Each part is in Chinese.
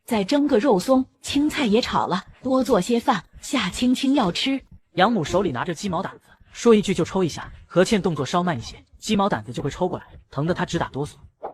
再蒸个肉松，青菜也炒了，多做些饭，夏青青要吃。养母手里拿着鸡毛掸子，说一句就抽一下。何倩动作稍慢一些，鸡毛掸子就会抽过来，疼得她直打哆嗦。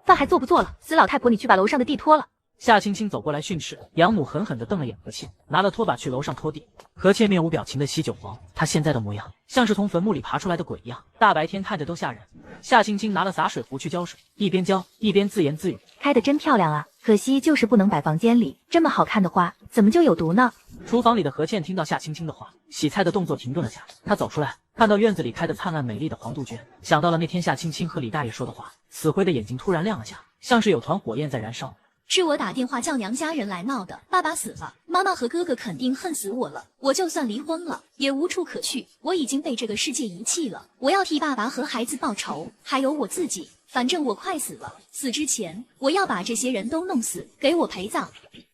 饭还做不做了？死老太婆，你去把楼上的地拖了。夏青青走过来训斥，养母狠狠地瞪了眼何倩，拿了拖把去楼上拖地。何倩面无表情地吸韭黄，她现在的模样像是从坟墓里爬出来的鬼一样，大白天看着都吓人。夏青青拿了洒水壶去浇水，一边浇一边自言自语：开得真漂亮啊，可惜就是不能摆房间里，这么好看的花怎么就有毒呢？厨房里的何倩听到夏青青的话，洗菜的动作停顿了下。她走出来，看到院子里开得灿烂美丽的黄杜鹃，想到了那天夏青青和李大爷说的话，死灰的眼睛突然亮了下，像是有团火焰在燃烧。是我打电话叫娘家人来闹的，爸爸死了，妈妈和哥哥肯定恨死我了，我就算离婚了也无处可去，我已经被这个世界遗弃了，我要替爸爸和孩子报仇，还有我自己，反正我快死了，死之前我要把这些人都弄死，给我陪葬。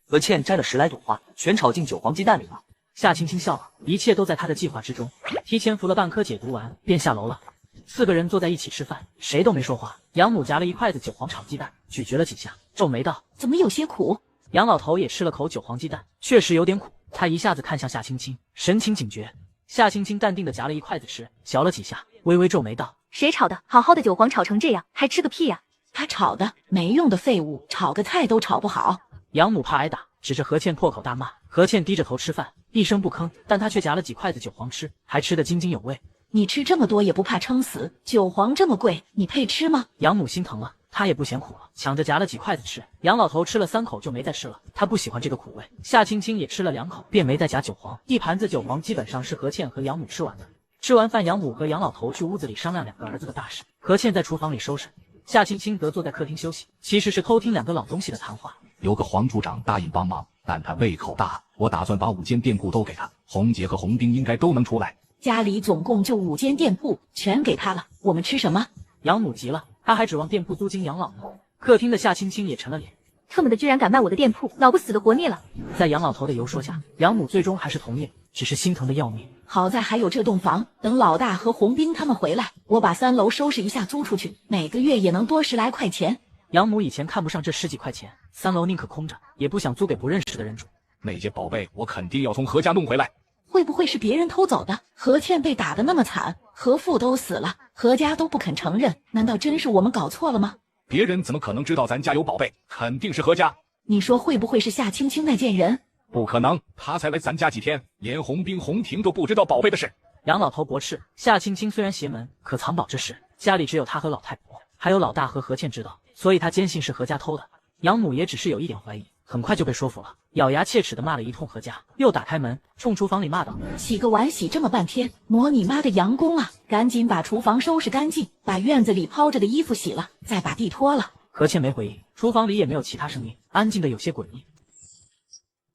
何倩摘了10来朵花，全炒进韭黄鸡蛋里了。夏青青笑了，一切都在她的计划之中。提前服了半颗解毒丸，便下楼了。4个人坐在一起吃饭，谁都没说话。养母夹了一筷子韭黄炒鸡蛋，咀嚼了几下，皱眉道：怎么有些苦？杨老头也吃了口韭黄鸡蛋，确实有点苦。他一下子看向夏青青，神情警觉。夏青青淡定地夹了一筷子吃，嚼了几下，微微皱眉道：谁炒的？好好的韭黄炒成这样，还吃个屁呀！他炒的，没用的废物，炒个菜都炒不好。养母怕挨打，指着何倩破口大骂。何倩低着头吃饭，一声不吭，但她却夹了几筷子韭黄吃，还吃得津津有味。你吃这么多也不怕撑死？韭黄这么贵，你配吃吗？养母心疼了，她也不嫌苦了，抢着夹了几筷子吃。杨老头吃了3口就没再吃了，他不喜欢这个苦味。夏青青也吃了2口，便没再夹韭黄。一盘子韭黄基本上是何倩和养母吃完的。吃完饭，养母和杨老头去屋子里商量2个儿子的大事，何倩在厨房里收拾，夏青青则坐在客厅休息，其实是偷听2个老东西的谈话。有个黄组长答应帮忙，但他胃口大，我打算把5间店铺都给他，红杰和红兵应该都能出来。家里总共就5间店铺，全给他了，我们吃什么？养母急了，他还指望店铺租金养老呢。客厅的夏青青也沉了脸，特么的居然敢卖我的店铺，老不死的活腻了。在杨老头的游说下，养母最终还是同意了，只是心疼的要命。好在还有这栋房，等老大和红兵他们回来，我把3楼收拾一下租出去，每个月也能多10来块钱。养母以前看不上这10几块钱，3楼宁可空着，也不想租给不认识的人住。那些宝贝我肯定要从何家弄回来。会不会是别人偷走的？何倩被打得那么惨，何父都死了，何家都不肯承认，难道真是我们搞错了吗？别人怎么可能知道咱家有宝贝？肯定是何家。你说会不会是夏青青那贱人？不可能，他才来咱家几天，连红兵红婷都不知道宝贝的事。杨老头驳斥，夏青青虽然邪门，可藏宝这事家里只有他和老太婆，还有老大和何倩知道，所以他坚信是何家偷的。养母也只是有一点怀疑，很快就被说服了，咬牙切齿地骂了一通何家，又打开门冲厨房里骂道：洗个碗洗这么半天，磨你妈的洋工啊！赶紧把厨房收拾干净，把院子里抛着的衣服洗了，再把地拖了。何倩没回应，厨房里也没有其他声音，安静的有些诡异。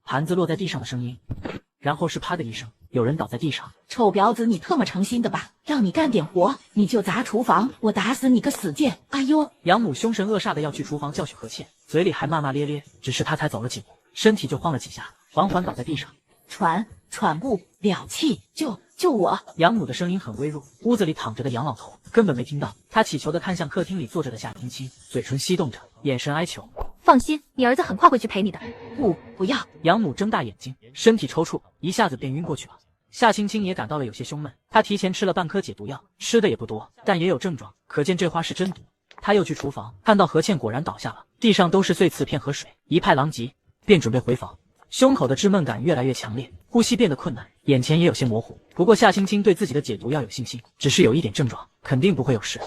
盘子落在地上的声音，然后是啪的一声，有人倒在地上。臭婊子，你特么诚心的吧？让你干点活，你就砸厨房，我打死你个死贱！哎呦！养母凶神恶煞的要去厨房教训何倩，嘴里还骂骂咧咧，只是她才走了几步，身体就晃了几下，缓缓倒在地上，喘不了气，救我！养母的声音很微弱，屋子里躺着的杨老头根本没听到，他祈求的看向客厅里坐着的夏青青，嘴唇翕动着，眼神哀求。放心，你儿子很快会去陪你的。不要！养母睁大眼睛，身体抽搐，一下子便晕过去了。夏青青也感到了有些胸闷，她提前吃了半颗解毒药，吃的也不多，但也有症状，可见这花是真毒。她又去厨房，看到何倩果然倒下了，地上都是碎瓷片和水，一派狼藉，便准备回房。胸口的滞闷感越来越强烈，呼吸变得困难，眼前也有些模糊。不过夏青青对自己的解毒药有信心，只是有一点症状，肯定不会有事。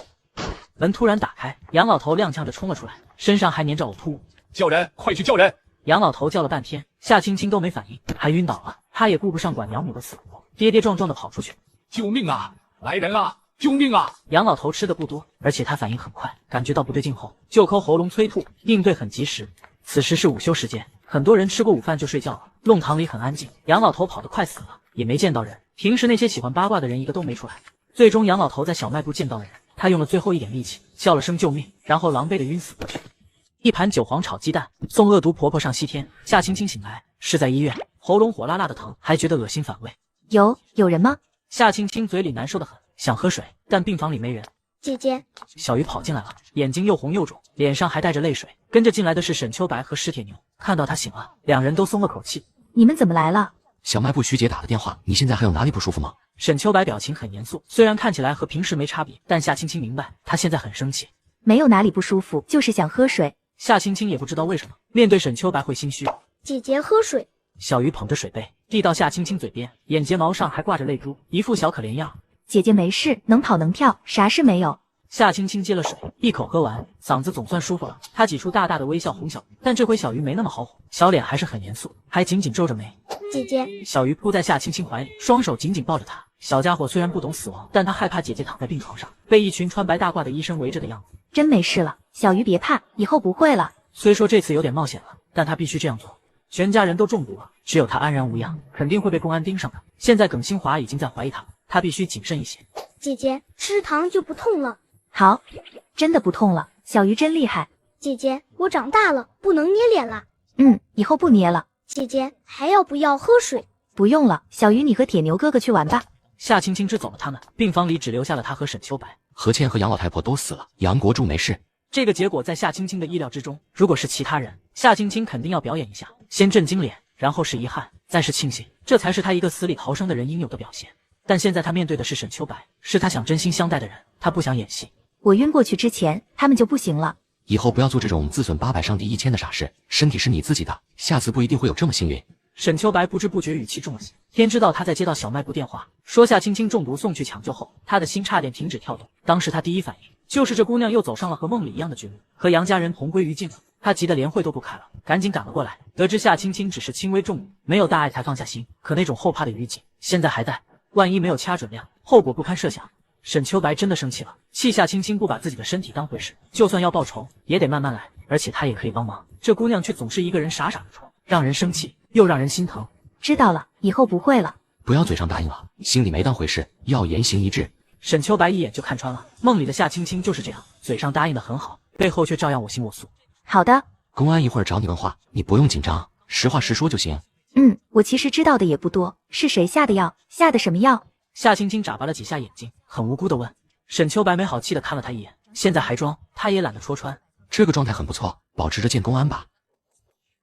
门突然打开，杨老头踉跄着冲了出来，身上还粘着呕吐物。叫人，快去叫人！杨老头叫了半天，夏青青都没反应，还晕倒了。他也顾不上管养母的死活，跌跌撞撞的跑出去。救命啊！来人啊！救命啊！杨老头吃的不多，而且他反应很快，感觉到不对劲后就抠喉咙催吐，应对很及时。此时是午休时间，很多人吃过午饭就睡觉了，弄堂里很安静。杨老头跑得快死了，也没见到人。平时那些喜欢八卦的人一个都没出来。最终杨老头在小卖部见到了人，他用了最后一点力气叫了声救命，然后狼狈的晕死过去。一盘韭黄炒鸡蛋，送恶毒婆婆上西天。夏青青醒来是在医院，喉咙火辣辣的疼，还觉得恶心反胃。有人吗？夏青青嘴里难受的很，想喝水，但病房里没人。姐姐，小鱼跑进来了，眼睛又红又肿，脸上还带着泪水。跟着进来的是沈秋白和史铁牛。看到他醒了，两人都松了口气。你们怎么来了？小卖部徐姐打的电话，你现在还有哪里不舒服吗？沈秋白表情很严肃，虽然看起来和平时没差别，但夏青青明白他现在很生气。没有哪里不舒服，就是想喝水。夏青青也不知道为什么面对沈秋白会心虚。姐姐喝水。小鱼捧着水杯递到夏青青嘴边，眼睫毛上还挂着泪珠，一副小可怜样。姐姐没事，能跑能跳，啥事没有。夏青青接了水，一口喝完，嗓子总算舒服了。她挤出大大的微笑哄小鱼，但这回小鱼没那么好哄，小脸还是很严肃，还紧紧皱着眉。姐姐，小鱼扑在夏青青怀里，双手紧紧抱着她。小家伙虽然不懂死亡，但他害怕姐姐躺在病床上，被一群穿白大褂的医生围着的样子。真没事了，小鱼别怕，以后不会了。虽说这次有点冒险了，但他必须这样做。全家人都中毒了，只有他安然无恙，肯定会被公安盯上的。现在耿新华已经在怀疑他，他必须谨慎一些。姐姐，吃糖就不痛了。好，真的不痛了，小鱼真厉害。姐姐，我长大了，不能捏脸了。以后不捏了。姐姐，还要不要喝水？不用了，小鱼你和铁牛哥哥去玩吧。夏青青支走了他们，病房里只留下了他和沈秋白。何倩和杨老太婆都死了，杨国柱没事。这个结果在夏青青的意料之中，如果是其他人，夏青青肯定要表演一下，先震惊脸，然后是遗憾，再是庆幸，这才是他一个死里逃生的人应有的表现。但现在他面对的是沈秋白，是他想真心相待的人，他不想演戏。我晕过去之前，他们就不行了。以后不要做这种自损800伤敌1000的傻事，身体是你自己的，下次不一定会有这么幸运。沈秋白不知不觉语气重了些，天知道他在接到小卖部电话说夏青青中毒送去抢救后，他的心差点停止跳动。当时他第一反应就是这姑娘又走上了和梦里一样的绝路，和杨家人同归于尽了。他急得连会都不开了，赶紧赶了过来，得知夏青青只是轻微中毒，没有大碍才放下心，可那种后怕的余悸现在还在，万一没有掐准量，后果不堪设想。沈秋白真的生气了，气夏青青不把自己的身体当回事，就算要报仇也得慢慢来，而且他也可以帮忙，这姑娘却总是一个人傻傻的冲，让人生气又让人心疼。知道了，以后不会了。不要嘴上答应了，心里没当回事，要言行一致。沈秋白一眼就看穿了，梦里的夏青青就是这样，嘴上答应的很好，背后却照样我行我素。好的，公安一会儿找你问话，你不用紧张，实话实说就行。我其实知道的也不多，是谁下的药？下的什么药？夏青青眨巴了几下眼睛，很无辜的问。沈秋白没好气的看了他一眼，现在还装，他也懒得戳穿。这个状态很不错，保持着见公安吧。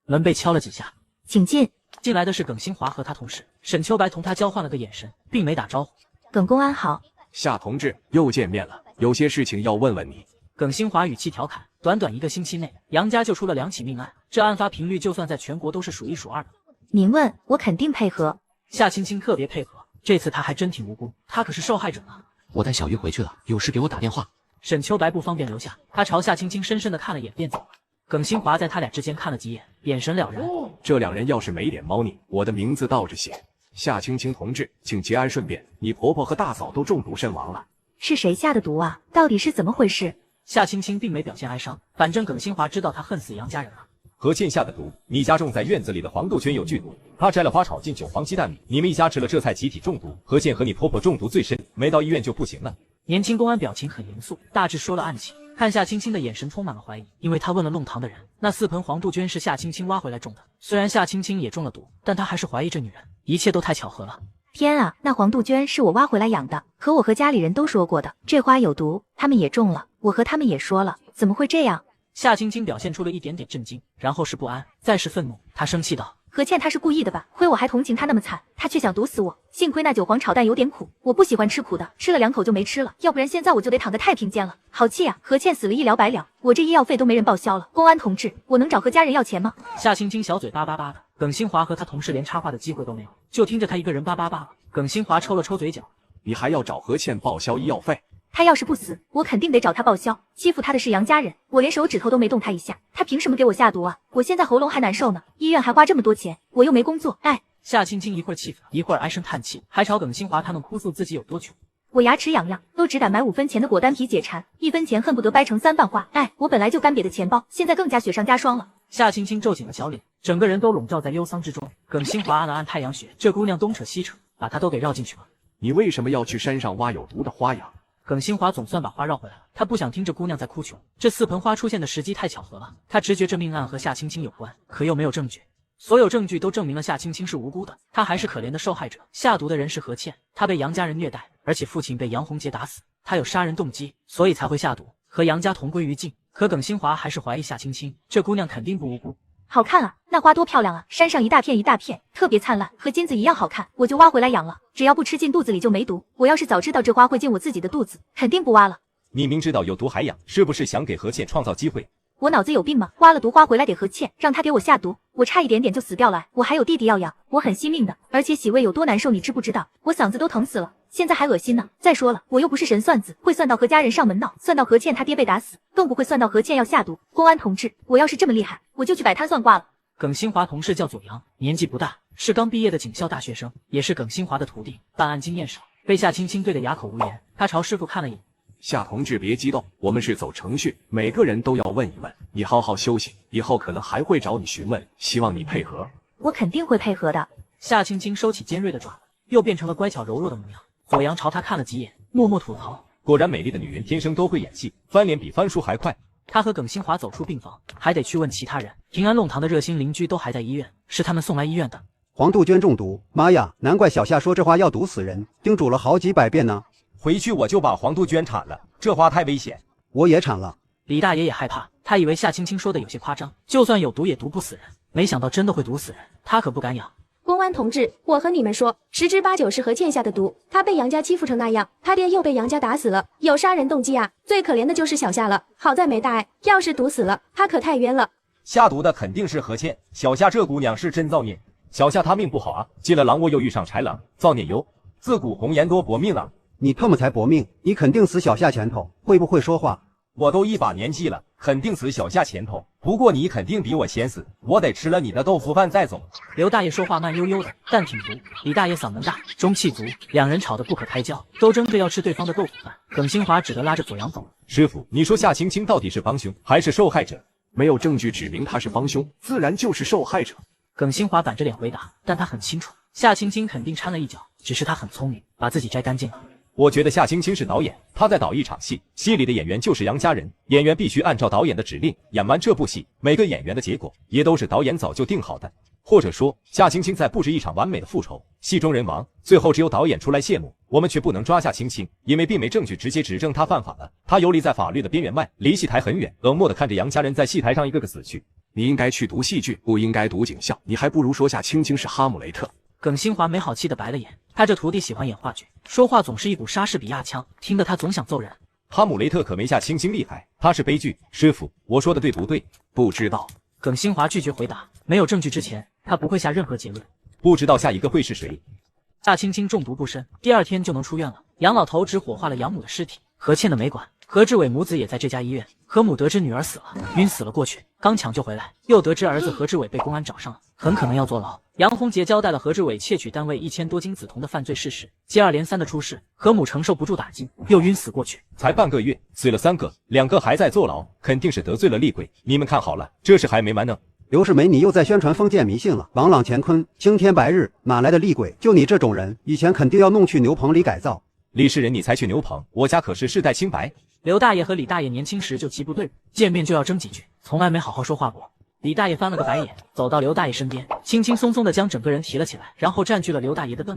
门被敲了几下，请进。进来的是耿新华和他同事。沈秋白同他交换了个眼神，并没打招呼。耿公安好。夏同志，又见面了，有些事情要问问你。耿新华语气调侃，短短1个星期内，杨家就出了2起命案，这案发频率就算在全国都是数1数2的。您问，我肯定配合。夏青青特别配合，这次他还真挺无辜，他可是受害者呢。我带小鱼回去了，有事给我打电话。沈秋白不方便留下，他朝夏青青深深的看了眼便走了。耿新华在他俩之间看了几眼，眼神了然。这两人要是没点猫腻，我的名字倒着写。夏青青同志，请节哀顺变，你婆婆和大嫂都中毒身亡了。是谁下的毒啊？到底是怎么回事？夏青青并没表现哀伤，反正耿新华知道他恨死杨家人了。何倩下的毒，你家种在院子里的黄豆圈有剧毒，她摘了花炒进韭黄鸡蛋里，你们一家吃了这菜集体中毒。何倩和你婆婆中毒最深，没到医院就不行了。年轻公安表情很严肃，大致说了案情，看夏青青的眼神充满了怀疑，因为他问了弄堂的人，那4盆黄杜鹃是夏青青挖回来种的。虽然夏青青也中了毒，但他还是怀疑这女人，一切都太巧合了。天啊，那黄杜鹃是我挖回来养的，可我和家里人都说过的，这花有毒，他们也中了，我和他们也说了，怎么会这样？夏青青表现出了一点点震惊，然后是不安，再是愤怒。她生气道：何倩她是故意的吧？亏我还同情她那么惨，她却想毒死我。幸亏那韭黄炒蛋有点苦，我不喜欢吃苦的，吃了2口就没吃了，要不然现在我就得躺在太平间了。好气啊！何倩死了一了百了，我这医药费都没人报销了。公安同志，我能找何家人要钱吗？夏青青小嘴巴巴巴的，耿新华和他同事连插话的机会都没有，就听着他一个人巴巴巴了。耿新华抽了抽嘴角，你还要找何倩报销医药费？他要是不死，我肯定得找他报销。欺负他的是杨家人，我连手指头都没动他一下，他凭什么给我下毒啊？我现在喉咙还难受呢，医院还花这么多钱，我又没工作，哎。夏青青一会儿气愤，一会儿唉声叹气，还朝耿新华他们哭诉自己有多穷。我牙齿痒痒，都只敢买5分钱的果丹皮解馋，1分钱恨不得掰成3瓣花。哎，我本来就干瘪的钱包，现在更加雪上加霜了。夏青青皱紧了小脸，整个人都笼罩在忧桑之中。耿新华按了按太阳穴，这姑娘东扯西扯，把她都给绕进去了。你为什么要去山上挖有毒的花呀？耿新华总算把话绕回来了，他不想听这姑娘在哭穷。这4盆花出现的时机太巧合了，他直觉这命案和夏青青有关，可又没有证据。所有证据都证明了夏青青是无辜的，她还是可怜的受害者。下毒的人是何倩，她被杨家人虐待，而且父亲被杨洪杰打死，她有杀人动机，所以才会下毒，和杨家同归于尽。可耿新华还是怀疑夏青青，这姑娘肯定不无辜。好看啊，那花多漂亮啊，山上一大片一大片，特别灿烂，和金子一样好看，我就挖回来养了，只要不吃进肚子里就没毒。我要是早知道这花会进我自己的肚子，肯定不挖了。你明知道有毒还养，是不是想给何倩创造机会？我脑子有病吗？挖了毒花回来给何倩，让她给我下毒，我差一点点就死掉了。我还有弟弟要养，我很惜命的，而且洗胃有多难受，你知不知道？我嗓子都疼死了，现在还恶心呢。再说了，我又不是神算子，会算到何家人上门闹，算到何倩她爹被打死，更不会算到何倩要下毒。公安同志，我要是这么厉害，我就去摆摊算卦了。耿新华同事叫左阳，年纪不大，是刚毕业的警校大学生，也是耿新华的徒弟，办案经验少，被夏青青对得哑口无言。他朝师傅看了一眼。夏同志别激动，我们是走程序，每个人都要问一问。你好好休息，以后可能还会找你询问，希望你配合。我肯定会配合的。夏青青收起尖锐的爪子，又变成了乖巧柔弱的模样。左阳朝他看了几眼，默默吐槽：果然美丽的女人天生都会演戏，翻脸比翻书还快。他和耿新华走出病房，还得去问其他人。平安弄堂的热心邻居都还在医院，是他们送来医院的。黄杜鹃中毒，妈呀，难怪小夏说这话要毒死人，叮嘱了好几百遍呢。回去我就把黄杜鹃铲了，这花太危险。我也铲了。李大爷也害怕，他以为夏青青说的有些夸张，就算有毒也毒不死人，没想到真的会毒死人，他可不敢养。公安同志，我和你们说，10之8九是何倩下的毒，她被杨家欺负成那样，她爹又被杨家打死了，有杀人动机啊！最可怜的就是小夏了，好在没大碍，要是毒死了，她可太冤了。下毒的肯定是何倩，小夏这姑娘是真造孽。小夏她命不好啊，进了狼窝又遇上豺狼，造孽哟！自古红颜多薄命啊！你特么才薄命，你肯定死小夏前头，会不会说话？我都一把年纪了，肯定死小夏前头。不过你肯定比我先死，我得吃了你的豆腐饭再走。刘大爷说话慢悠悠的，但挺足。李大爷嗓门大，中气足，两人吵得不可开交，都争着要吃对方的豆腐饭。耿新华只得拉着左阳走了。师傅，你说夏青青到底是帮凶还是受害者？没有证据指明他是帮凶，自然就是受害者。耿新华板着脸回答，但他很清楚，夏青青肯定掺了一脚，只是他很聪明，把自己摘干净了。我觉得夏青青是导演，他在导一场戏，戏里的演员就是杨家人，演员必须按照导演的指令演完这部戏，每个演员的结果也都是导演早就定好的。或者说，夏青青在布置一场完美的复仇，戏中人亡，最后只有导演出来谢幕，我们却不能抓夏青青，因为并没证据直接指证他犯法了，他游离在法律的边缘外，离戏台很远，冷漠地看着杨家人在戏台上一个个死去。你应该去读戏剧，不应该读警校，你还不如说夏青青是哈姆雷特。耿新华没好气的白了眼，他这徒弟喜欢演话剧，说话总是一股莎士比亚腔，听得他总想揍人。哈姆雷特可没夏青青厉害，他是悲剧。师傅，我说的对不对？不知道。耿新华拒绝回答，没有证据之前，他不会下任何结论。不知道下一个会是谁。夏青青中毒不深，第2天就能出院了。杨老头只火化了养母的尸体，何倩的没管。何志伟母子也在这家医院。何母得知女儿死了，晕死了过去，刚抢救回来，又得知儿子何志伟被公安找上了，很可能要坐牢。杨洪杰交代了何志伟窃取单位1000多斤紫铜的犯罪事实，接二连三的出事，何母承受不住打击，又晕死过去。才半个月，死了3个，2个还在坐牢，肯定是得罪了厉鬼。你们看好了，这事还没完呢。刘世梅，你又在宣传封建迷信了。朗朗乾坤，青天白日，哪来的厉鬼？就你这种人，以前肯定要弄去牛棚里改造。李世仁，你才去牛棚，我家可是世代清白。刘大爷和李大爷年轻时就极不对付，见面就要争几句，从来没好好说话过。李大爷翻了个白眼，走到刘大爷身边，轻轻松松地将整个人提了起来，然后占据了刘大爷的盾。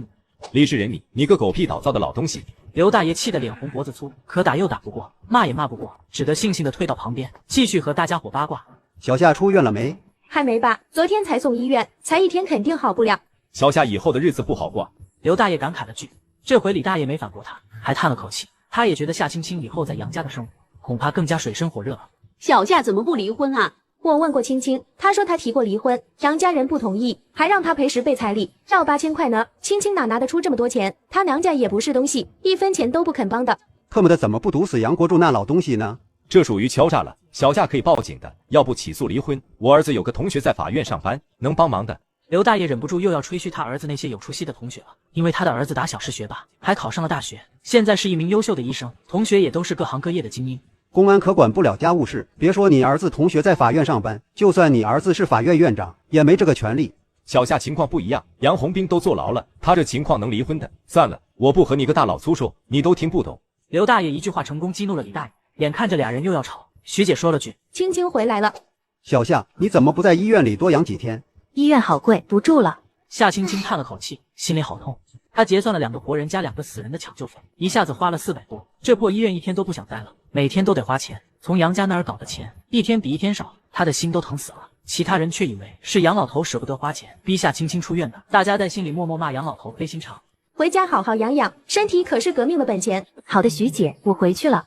李世仁，你个狗屁倒灶的老东西！刘大爷气得脸红脖子粗，可打又打不过，骂也骂不过，只得悻悻地退到旁边，继续和大家伙八卦。小夏出院了没？还没吧，昨天才送医院，才1天肯定好不了。小夏以后的日子不好过。刘大爷感慨了句，这回李大爷没反驳他，还叹了口气。他也觉得夏青青以后在杨家的生活恐怕更加水深火热了。小夏怎么不离婚啊？我问过青青，她说她提过离婚，杨家人不同意，还让她赔10倍彩礼，要8000块呢。青青哪拿得出这么多钱？她娘家也不是东西，1分钱都不肯帮的。特么的，怎么不毒死杨国柱那老东西呢？这属于敲诈了，小夏可以报警的，要不起诉离婚。我儿子有个同学在法院上班，能帮忙的。刘大爷忍不住又要吹嘘他儿子那些有出息的同学了，因为他的儿子打小是学霸，还考上了大学，现在是一名优秀的医生，同学也都是各行各业的精英。公安可管不了家务事，别说你儿子同学在法院上班，就算你儿子是法院院长，也没这个权利。小夏情况不一样，杨红兵都坐牢了，他这情况能离婚的？算了，我不和你个大老粗说，你都听不懂。刘大爷一句话成功激怒了李大爷，眼看着俩人又要吵，徐姐说了句：“青青回来了。”小夏，你怎么不在医院里多养几天？医院好贵，不住了。夏青青叹了口气，心里好痛。她结算了2个活人加2个死人的抢救费，一下子花了400多。这破医院1天都不想待了，每天都得花钱，从杨家那儿搞的钱，1天比1天少，她的心都疼死了。其他人却以为是杨老头舍不得花钱，逼夏青青出院的。大家在心里默默骂杨老头黑心肠。回家好好养养，身体可是革命的本钱。好的，徐姐，我回去了。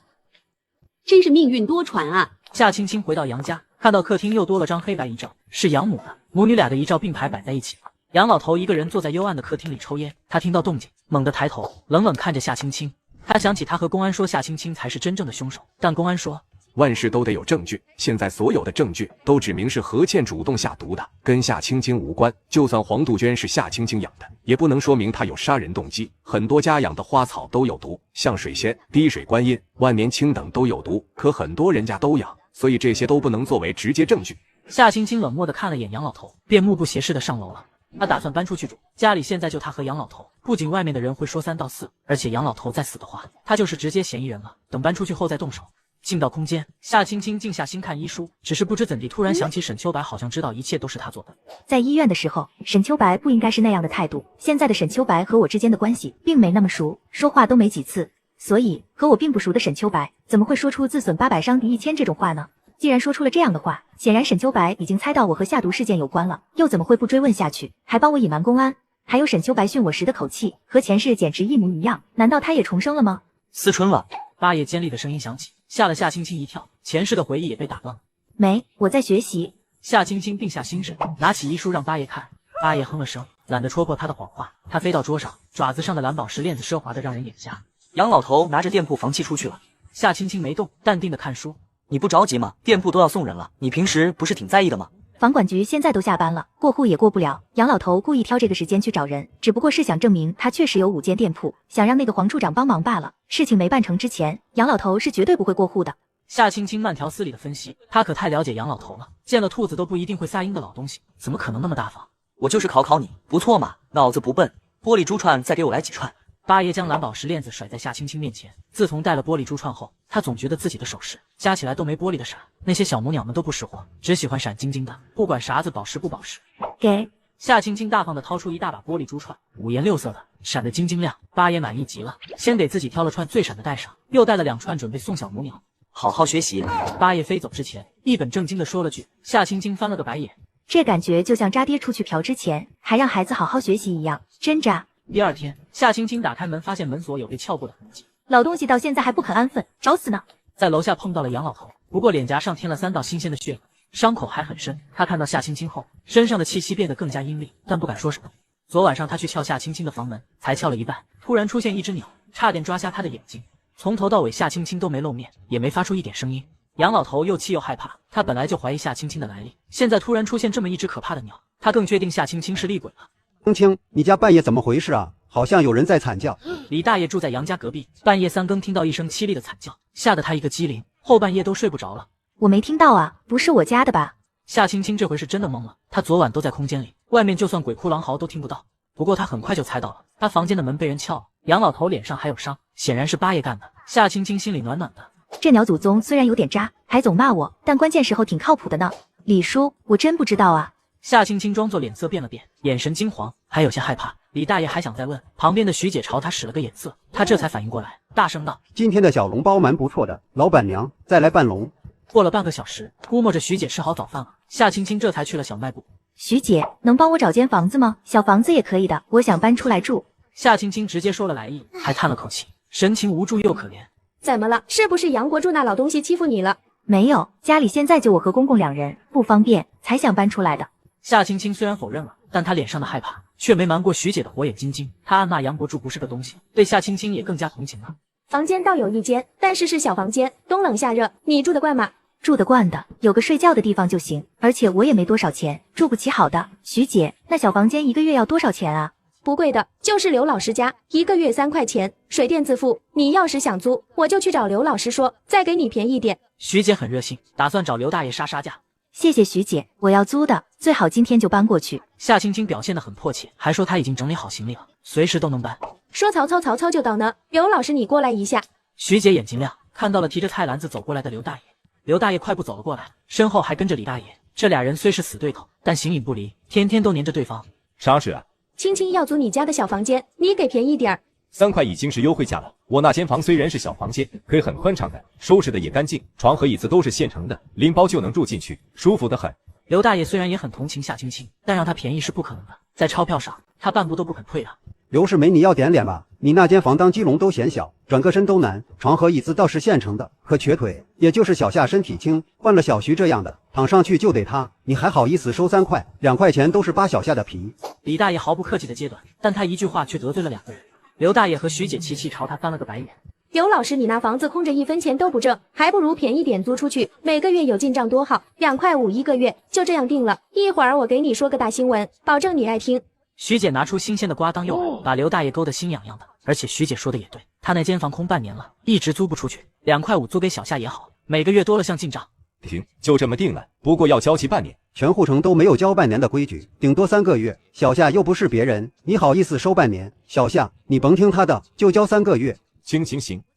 真是命运多舛啊！夏青青回到杨家，看到客厅又多了张黑白遗照，是养母的，母女俩的遗照并排摆在一起。杨老头一个人坐在幽暗的客厅里抽烟，他听到动静，猛地抬头，冷冷看着夏青青。他想起他和公安说夏青青才是真正的凶手，但公安说万事都得有证据，现在所有的证据都指明是何倩主动下毒的，跟夏青青无关。就算黄杜鹃是夏青青养的，也不能说明她有杀人动机。很多家养的花草都有毒，像水仙、滴水观音、万年青等都有毒，可很多人家都养，所以这些都不能作为直接证据。夏青青冷漠地看了眼杨老头，便目不斜视地上楼了。他打算搬出去住，家里现在就他和杨老头，不仅外面的人会说3道4，而且杨老头再死的话，他就是直接嫌疑人了。等搬出去后再动手。进到空间，夏青青静下心看医书，只是不知怎地突然想起沈秋白好像知道一切都是他做的。在医院的时候，沈秋白不应该是那样的态度。现在的沈秋白和我之间的关系并没那么熟，说话都没几次，所以和我并不熟的沈秋白怎么会说出自损800伤敌1000这种话呢？既然说出了这样的话，显然沈秋白已经猜到我和下毒事件有关了，又怎么会不追问下去，还帮我隐瞒公安？还有沈秋白训我时的口气和前世简直一模一样，难道他也重生了吗？思春了。八爷尖利的声音响起，吓了夏青青一跳，前世的回忆也被打断了。没，我在学习。夏青青定下心神，拿起医书让八爷看。八爷哼了声，懒得戳破他的谎话。他飞到桌上，爪子上的蓝宝石链子奢华的让人眼瞎。杨老头拿着店铺房契出去了。夏青青没动，淡定的看书。你不着急吗？店铺都要送人了，你平时不是挺在意的吗？房管局现在都下班了，过户也过不了。杨老头故意挑这个时间去找人，只不过是想证明他确实有5间店铺，想让那个黄处长帮忙罢了。事情没办成之前，杨老头是绝对不会过户的。夏青青慢条斯理的分析，他可太了解杨老头了，见了兔子都不一定会撒鹰的老东西，怎么可能那么大方？我就是考你，不错嘛，脑子不笨。玻璃珠串再给我来几串。八爷将蓝宝石链子甩在夏青青面前。自从戴了玻璃珠串后，他总觉得自己的首饰加起来都没玻璃的闪。那些小母鸟们都不识货，只喜欢闪晶晶的，不管啥子宝石不宝石。给夏青青大方的掏出一大把玻璃珠串，5颜6色的，闪得晶晶亮。八爷满意极了，先给自己挑了串最闪的戴上，又带了2串准备送小母鸟。好好学习。八爷飞走之前，一本正经的说了句。夏青青翻了个白眼，这感觉就像渣爹出去嫖之前还让孩子好好学习一样，真渣。第二天，夏青青打开门，发现门锁有被撬过的痕迹。老东西到现在还不肯安分，找死呢！在楼下碰到了杨老头，不过脸颊上添了3道新鲜的血痕，伤口还很深。他看到夏青青后，身上的气息变得更加阴厉，但不敢说什么。昨晚上他去撬夏青青的房门，才撬了一半，突然出现一只鸟，差点抓瞎他的眼睛。从头到尾，夏青青都没露面，也没发出一点声音。杨老头又气又害怕，他本来就怀疑夏青青的来历，现在突然出现这么一只可怕的鸟，他更确定夏青青是厉鬼了。青青，你家半夜怎么回事啊？好像有人在惨叫。李大爷住在杨家隔壁，半夜3更听到一声凄厉的惨叫，吓得他一个机灵，后半夜都睡不着了。我没听到啊，不是我家的吧？夏青青这回是真的懵了，她昨晚都在空间里，外面就算鬼哭狼嚎都听不到。不过她很快就猜到了，她房间的门被人撬了，杨老头脸上还有伤，显然是八爷干的。夏青青心里暖暖的，这鸟祖宗虽然有点渣，还总骂我，但关键时候挺靠谱的呢。李叔，我真不知道啊。夏青青装作脸色变了变，眼神惊惶，还有些害怕。李大爷还想再问，旁边的徐姐朝他使了个眼色，他这才反应过来，大声道：“今天的小笼包蛮不错的，老板娘再来半笼。”过了半个小时，估摸着徐姐吃好早饭了，夏青青这才去了小卖部。徐姐，能帮我找间房子吗？小房子也可以的，我想搬出来住。夏青青直接说了来意，还叹了口气，神情无助又可怜。怎么了？是不是杨国柱那老东西欺负你了？没有，家里现在就我和公公2人，不方便，才想搬出来的。夏青青虽然否认了，但她脸上的害怕却没瞒过徐姐的火眼金睛。她暗骂杨国柱不是个东西，对夏青青也更加同情了。房间倒有一间，但是是小房间，冬冷夏热，你住得惯吗？住得惯的，有个睡觉的地方就行，而且我也没多少钱，住不起好的。徐姐，那小房间1个月要多少钱啊？不贵的，就是刘老师家，1个月3块钱，水电自付。你要是想租，我就去找刘老师说，再给你便宜点。徐姐很热心，打算找刘大爷杀价。谢谢徐姐，我要租的，最好今天就搬过去。夏青青表现得很迫切，还说她已经整理好行李了，随时都能搬。说曹操就到呢，刘老师你过来一下。徐姐眼睛亮，看到了提着菜篮子走过来的刘大爷。刘大爷快步走了过来，身后还跟着李大爷。这俩人虽是死对头，但形影不离，天天都黏着对方。啥事啊？青青要租你家的小房间，你给便宜点儿。3块已经是优惠价了。我那间房虽然是小房间，可以很宽敞的，收拾的也干净，床和椅子都是现成的，拎包就能住进去，舒服得很。刘大爷虽然也很同情夏青青，但让他便宜是不可能的，在钞票上他半步都不肯退啊。刘世梅，你要点脸吧？你那间房当鸡笼都嫌小，转个身都难。床和椅子倒是现成的，可瘸腿，也就是小夏身体轻，换了小徐这样的，躺上去就得塌。你还好意思收3块，2块钱都是扒小夏的皮。李大爷毫不客气的揭短，但他一句话却得罪了2个人。刘大爷和徐姐齐齐朝他翻了个白眼。刘老师，你那房子空着1分钱都不挣，还不如便宜点租出去，每个月有进账多好，2块5一个月，就这样定了。一会儿我给你说个大新闻，保证你爱听。徐姐拿出新鲜的瓜当诱饵，把刘大爷勾得心痒痒的。而且徐姐说的也对，他那间房空半年了，一直租不出去，2块5租给小夏也好，每个月多了项进账。行，就这么定了，不过要交期半年。全护城都没有交半年的规矩，顶多3个月。小夏又不是别人，你好意思收半年？小夏，你甭听他的，就交3个月。行，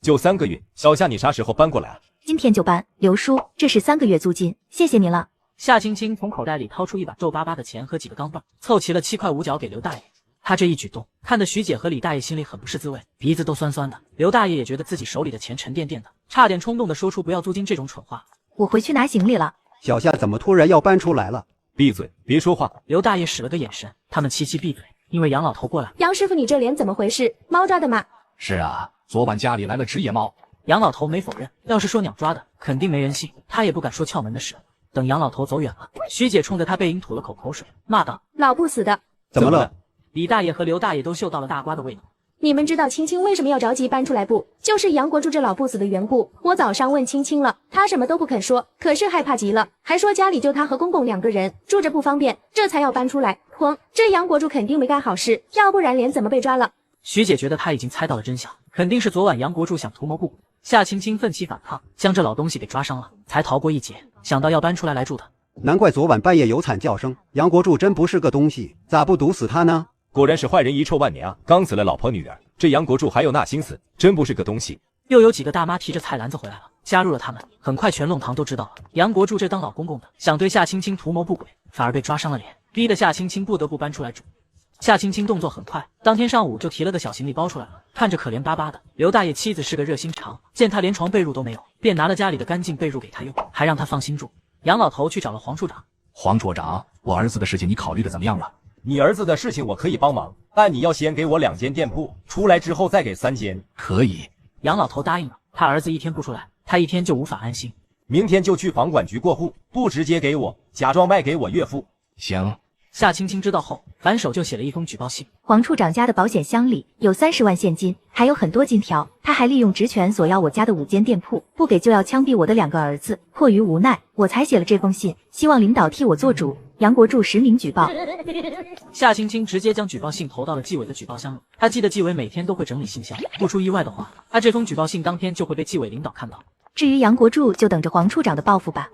就3个月。小夏，你啥时候搬过来啊？今天就搬。刘叔，这是3个月租金，谢谢您了。夏青青从口袋里掏出一把皱巴巴的钱和几个钢镚，凑齐了7块5角给刘大爷。他这一举动，看得徐姐和李大爷心里很不是滋味，鼻子都酸酸的。刘大爷也觉得自己手里的钱沉甸甸的，差点冲动的说出不要租金这种蠢话。我回去拿行李了。小夏怎么突然要搬出来了？闭嘴，别说话。刘大爷使了个眼神，他们齐齐闭嘴，因为杨老头过来。杨师傅，你这脸怎么回事？猫抓的吗？是啊，昨晚家里来了只野猫。杨老头没否认，要是说鸟抓的，肯定没人信，他也不敢说窍门的事。等杨老头走远了，徐姐冲着他背影吐了口水，骂道：“老不死的！”怎么了？李大爷和刘大爷都嗅到了大瓜的味道。你们知道青青为什么要着急搬出来不？就是杨国柱这老不死的缘故。我早上问青青了，他什么都不肯说，可是害怕极了，还说家里就他和公公2个人，住着不方便，这才要搬出来。哐，这杨国柱肯定没干好事，要不然脸怎么被抓了？徐姐觉得他已经猜到了真相，肯定是昨晚杨国柱想图谋不轨，夏青青奋起反抗，将这老东西给抓伤了，才逃过一劫。想到要搬出来住他，难怪昨晚半夜有惨叫声。杨国柱真不是个东西，咋不毒死他呢？果然是坏人遗臭万年啊！刚死了老婆女儿，这杨国柱还有那心思，真不是个东西。又有几个大妈提着菜篮子回来了，加入了他们。很快全弄堂都知道了，杨国柱这当老公公的想对夏青青图谋不轨，反而被抓伤了脸，逼得夏青青不得不搬出来住。夏青青动作很快，当天上午就提了个小行李包出来了，看着可怜巴巴的。刘大爷妻子是个热心肠，见他连床被褥都没有，便拿了家里的干净被褥给他用，还让他放心住。杨老头去找了黄处长。黄处长，我儿子的事情你考虑的怎么样了？你儿子的事情我可以帮忙，但你要先给我2间店铺，出来之后再给3间。可以。杨老头答应了。他儿子一天不出来，他一天就无法安心。明天就去房管局过户，不直接给我，假装卖给我岳父。行。夏青青知道后，反手就写了一封举报信。黄处长家的保险箱里有30万现金，还有很多金条。他还利用职权索要我家的5间店铺，不给就要枪毙我的2个儿子。迫于无奈，我才写了这封信，希望领导替我做主。杨国柱实名举报。夏青青直接将举报信投到了纪委的举报箱里。他记得纪委每天都会整理信箱，不出意外的话，他这封举报信当天就会被纪委领导看到。至于杨国柱，就等着黄处长的报复吧。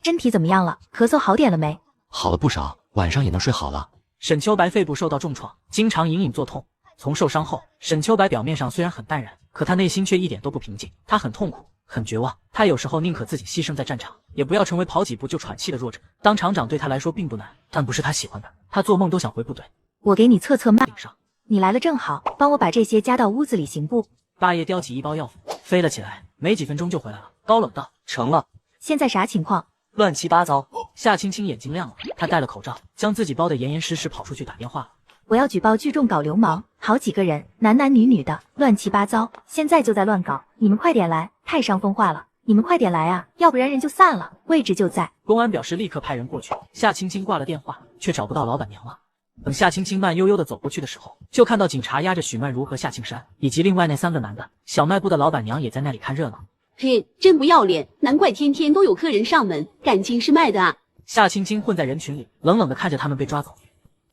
身体怎么样了？咳嗽好点了没？好了不少，晚上也能睡好了。沈秋白肺部受到重创，经常隐隐作痛。从受伤后，沈秋白表面上虽然很淡然，可他内心却一点都不平静。他很痛苦，很绝望。他有时候宁可自己牺牲在战场，也不要成为跑几步就喘气的弱者。当厂长对他来说并不难，但不是他喜欢的。他做梦都想回部队。我给你测测脉。你来了正好，帮我把这些加到屋子里行不？大爷叼起一包药粉飞了起来，没几分钟就回来了，高冷道：“成了。”现在啥情况？乱七八糟。夏青青眼睛亮了，她戴了口罩，将自己包得严严实实，跑出去打电话了。我要举报聚众搞流氓，好几个人，男男女女的，乱七八糟，现在就在乱搞，你们快点来，太伤风化了，你们快点来啊，要不然人就散了，位置就在。公安表示立刻派人过去。夏青青挂了电话，却找不到老板娘了。等夏青青慢悠悠地走过去的时候，就看到警察押着许曼如和夏庆山以及另外那3个男的。小卖部的老板娘也在那里看热闹。嘿，真不要脸，难怪天天都有客人上门，感情是卖的啊。夏青青混在人群里，冷冷地看着他们被抓走。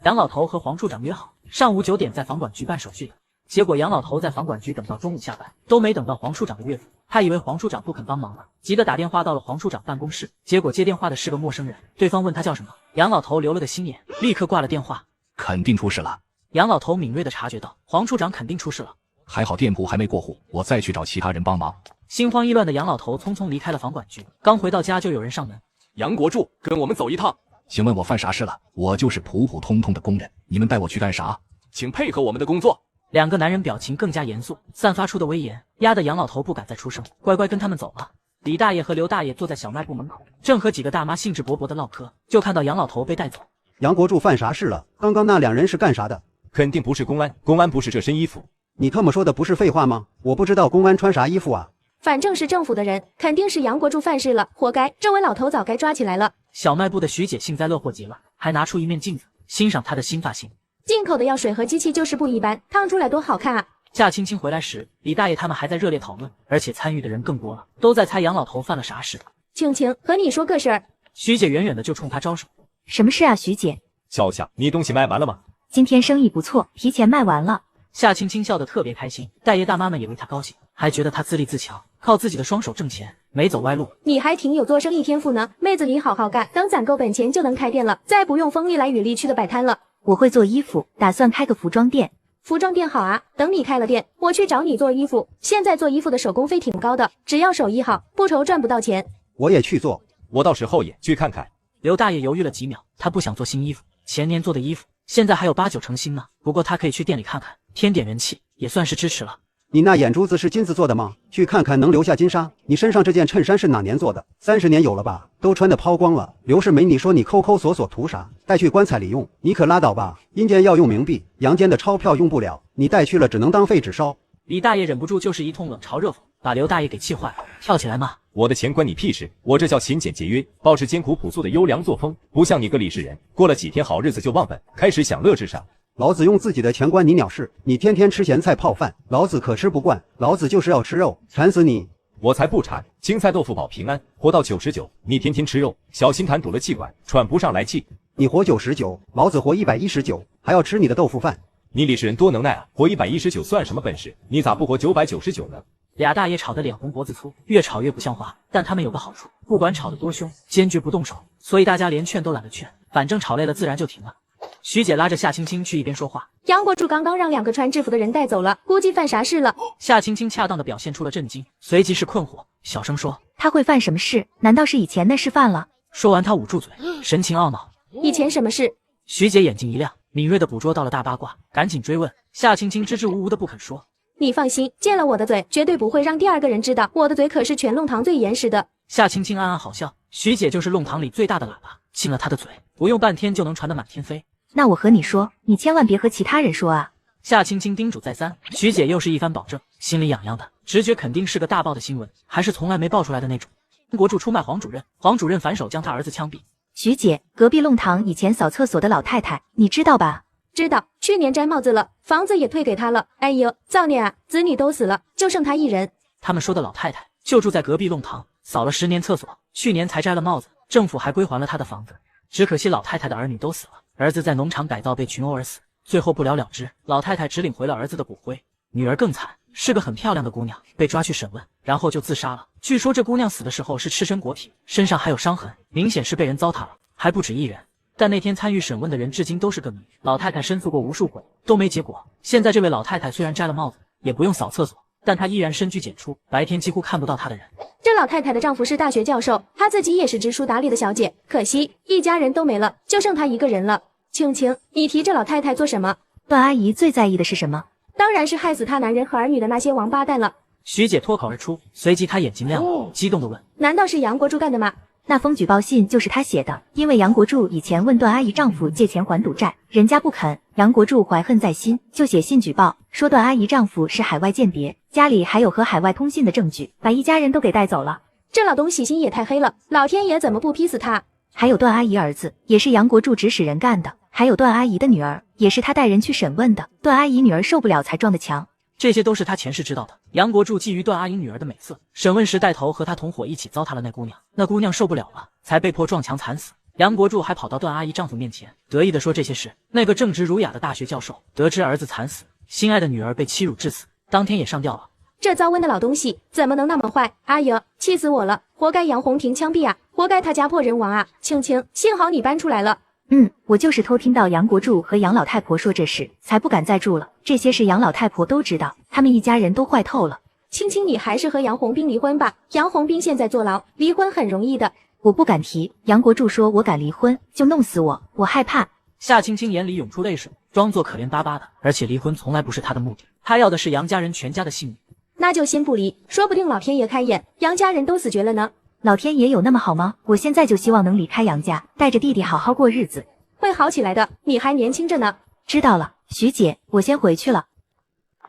杨老头和黄处长约好上午9点在房管局办手续的，结果杨老头在房管局等到中午下班，都没等到黄处长的岳父。他以为黄处长不肯帮忙了，急得打电话到了黄处长办公室，结果接电话的是个陌生人，对方问他叫什么，杨老头留了个心眼，立刻挂了电话。肯定出事了。杨老头敏锐地察觉到黄处长肯定出事了，还好店铺还没过户，我再去找其他人帮忙。心慌意乱的杨老头匆匆离开了房管局，刚回到家就有人上门。杨国柱，跟我们走一趟。请问我犯啥事了？我就是普普通通的工人，你们带我去干啥？请配合我们的工作。2个男人表情更加严肃，散发出的威严压得杨老头不敢再出声，乖乖跟他们走了。李大爷和刘大爷坐在小卖部门口，正和几个大妈兴致勃勃的唠嗑，就看到杨老头被带走。杨国柱犯啥事了？刚刚那两人是干啥的？肯定不是公安，公安不是这身衣服。你特么说的不是废话吗？我不知道公安穿啥衣服啊。反正是政府的人，肯定是杨国柱犯事了，活该！这位老头早该抓起来了。小卖部的徐姐幸灾乐祸极了，还拿出一面镜子欣赏他的新发型。进口的药水和机器就是不一般，烫出来多好看啊！夏青青回来时，李大爷他们还在热烈讨论，而且参与的人更多了，都在猜杨老头犯了啥事。青青，和你说个事儿。徐姐远远的就冲他招手。什么事啊，徐姐？笑笑，你东西卖完了吗？今天生意不错，提前卖完了。夏青青笑得特别开心，大爷大妈们也为她高兴，还觉得她自立自强，靠自己的双手挣钱，没走歪路。你还挺有做生意天赋呢，妹子你好好干，等攒够本钱就能开店了，再不用风里来雨里去的摆摊了。我会做衣服，打算开个服装店。服装店好啊，等你开了店，我去找你做衣服。现在做衣服的手工费挺高的，只要手艺好，不愁赚不到钱。我也去做，我到时候也去看看。刘大爷犹豫了几秒，他不想做新衣服，前年做的衣服现在还有8、9成新呢。不过他可以去店里看看，添点人气，也算是支持了。你那眼珠子是金子做的吗？去看看能留下金沙。你身上这件衬衫是哪年做的？30年有了吧？都穿得抛光了。刘世梅，你说你抠抠索索图啥？带去棺材里用？你可拉倒吧！阴间要用冥币，阳间的钞票用不了，你带去了只能当废纸烧。李大爷忍不住就是一通冷嘲热讽，把刘大爷给气坏了，跳起来骂：我的钱关你屁事！我这叫勤俭节约，保持艰苦朴素的优良作风，不像你个李世人，过了几天好日子就忘本，开始享乐至上。老子用自己的钱关你鸟事！你天天吃咸菜泡饭，老子可吃不惯，老子就是要吃肉，馋死你！我才不馋！青菜豆腐保平安，活到99。你天天吃肉，小心痰堵了气管，喘不上来气。你活99，老子活119，还要吃你的豆腐饭。你李世人多能耐啊！活119算什么本事？你咋不活999呢？俩大爷吵得脸红脖子粗，越吵越不像话。但他们有个好处，不管吵得多凶，坚决不动手，所以大家连劝都懒得劝，反正吵累了自然就停了。徐姐拉着夏青青去一边说话。杨国柱刚刚让2个穿制服的人带走了，估计犯啥事了。夏青青恰当的表现出了震惊，随即是困惑，小声说：他会犯什么事？难道是以前的事犯了？说完他捂住嘴，神情懊恼。以前什么事？徐姐眼睛一亮，敏锐的捕捉到了大八卦，赶紧追问。夏青青支支吾吾的不肯说。你放心，见了我的嘴，绝对不会让第2个人知道。我的嘴可是全弄堂最严实的。夏青青暗暗好笑，徐姐就是弄堂里最大的喇叭，进了她的嘴，不用半天就能传得满天飞。那我和你说，你千万别和其他人说啊！夏青青叮嘱再三，徐姐又是一番保证，心里痒痒的，直觉肯定是个大爆的新闻，还是从来没爆出来的那种。国柱出卖黄主任，黄主任反手将他儿子枪毙。徐姐，隔壁弄堂以前扫厕所的老太太，你知道吧？知道，去年摘帽子了，房子也退给他了。哎呦，造孽啊！子女都死了，就剩他一人。他们说的老太太就住在隔壁弄堂，扫了10年厕所，去年才摘了帽子，政府还归还了他的房子。只可惜老太太的儿女都死了，儿子在农场改造被群殴而死，最后不了了之。老太太只领回了儿子的骨灰，女儿更惨，是个很漂亮的姑娘，被抓去审问，然后就自杀了。据说这姑娘死的时候是赤身裸体，身上还有伤痕，明显是被人糟蹋了，还不止一人。但那天参与审问的人至今都是个谜，老太太申诉过无数回，都没结果。现在这位老太太虽然摘了帽子，也不用扫厕所，但她依然深居简出，白天几乎看不到她的人。这老太太的丈夫是大学教授，她自己也是知书达理的小姐，可惜一家人都没了，就剩她一个人了。青青，你提这老太太做什么？段阿姨最在意的是什么？当然是害死她男人和儿女的那些王八蛋了。徐姐脱口而出，随即她眼睛亮了，激动地问：难道是杨国柱干的吗？那封举报信就是他写的，因为杨国柱以前问段阿姨丈夫借钱还赌债，人家不肯，杨国柱怀恨在心，就写信举报，说段阿姨丈夫是海外间谍，家里还有和海外通信的证据，把一家人都给带走了。这老东西心也太黑了，老天爷怎么不劈死他？还有段阿姨儿子，也是杨国柱指使人干的，还有段阿姨的女儿，也是他带人去审问的，段阿姨女儿受不了才撞的墙。这些都是他前世知道的。杨国柱觊觎段阿姨女儿的美色，审问时带头和他同伙一起糟蹋了那姑娘，那姑娘受不了了，才被迫撞墙惨死。杨国柱还跑到段阿姨丈夫面前，得意地说这些事。那个正直儒雅的大学教授得知儿子惨死，心爱的女儿被欺辱致死，当天也上吊了。这糟瘟的老东西怎么能那么坏？哎呦，气死我了！活该杨红婷枪毙啊！活该他家破人亡啊！青青，幸好你搬出来了。我就是偷听到杨国柱和杨老太婆说这事，才不敢再住了。这些事杨老太婆都知道，他们一家人都坏透了。青青，你还是和杨红兵离婚吧。杨红兵现在坐牢，离婚很容易的。我不敢提，杨国柱说我敢离婚就弄死我，我害怕。夏青青眼里涌出泪水，装作可怜巴巴的，而且离婚从来不是她的目的，她要的是杨家人全家的性命。那就先不离，说不定老天爷开眼，杨家人都死绝了呢。老天爷有那么好吗？我现在就希望能离开杨家，带着弟弟好好过日子。会好起来的，你还年轻着呢。知道了，徐姐，我先回去了。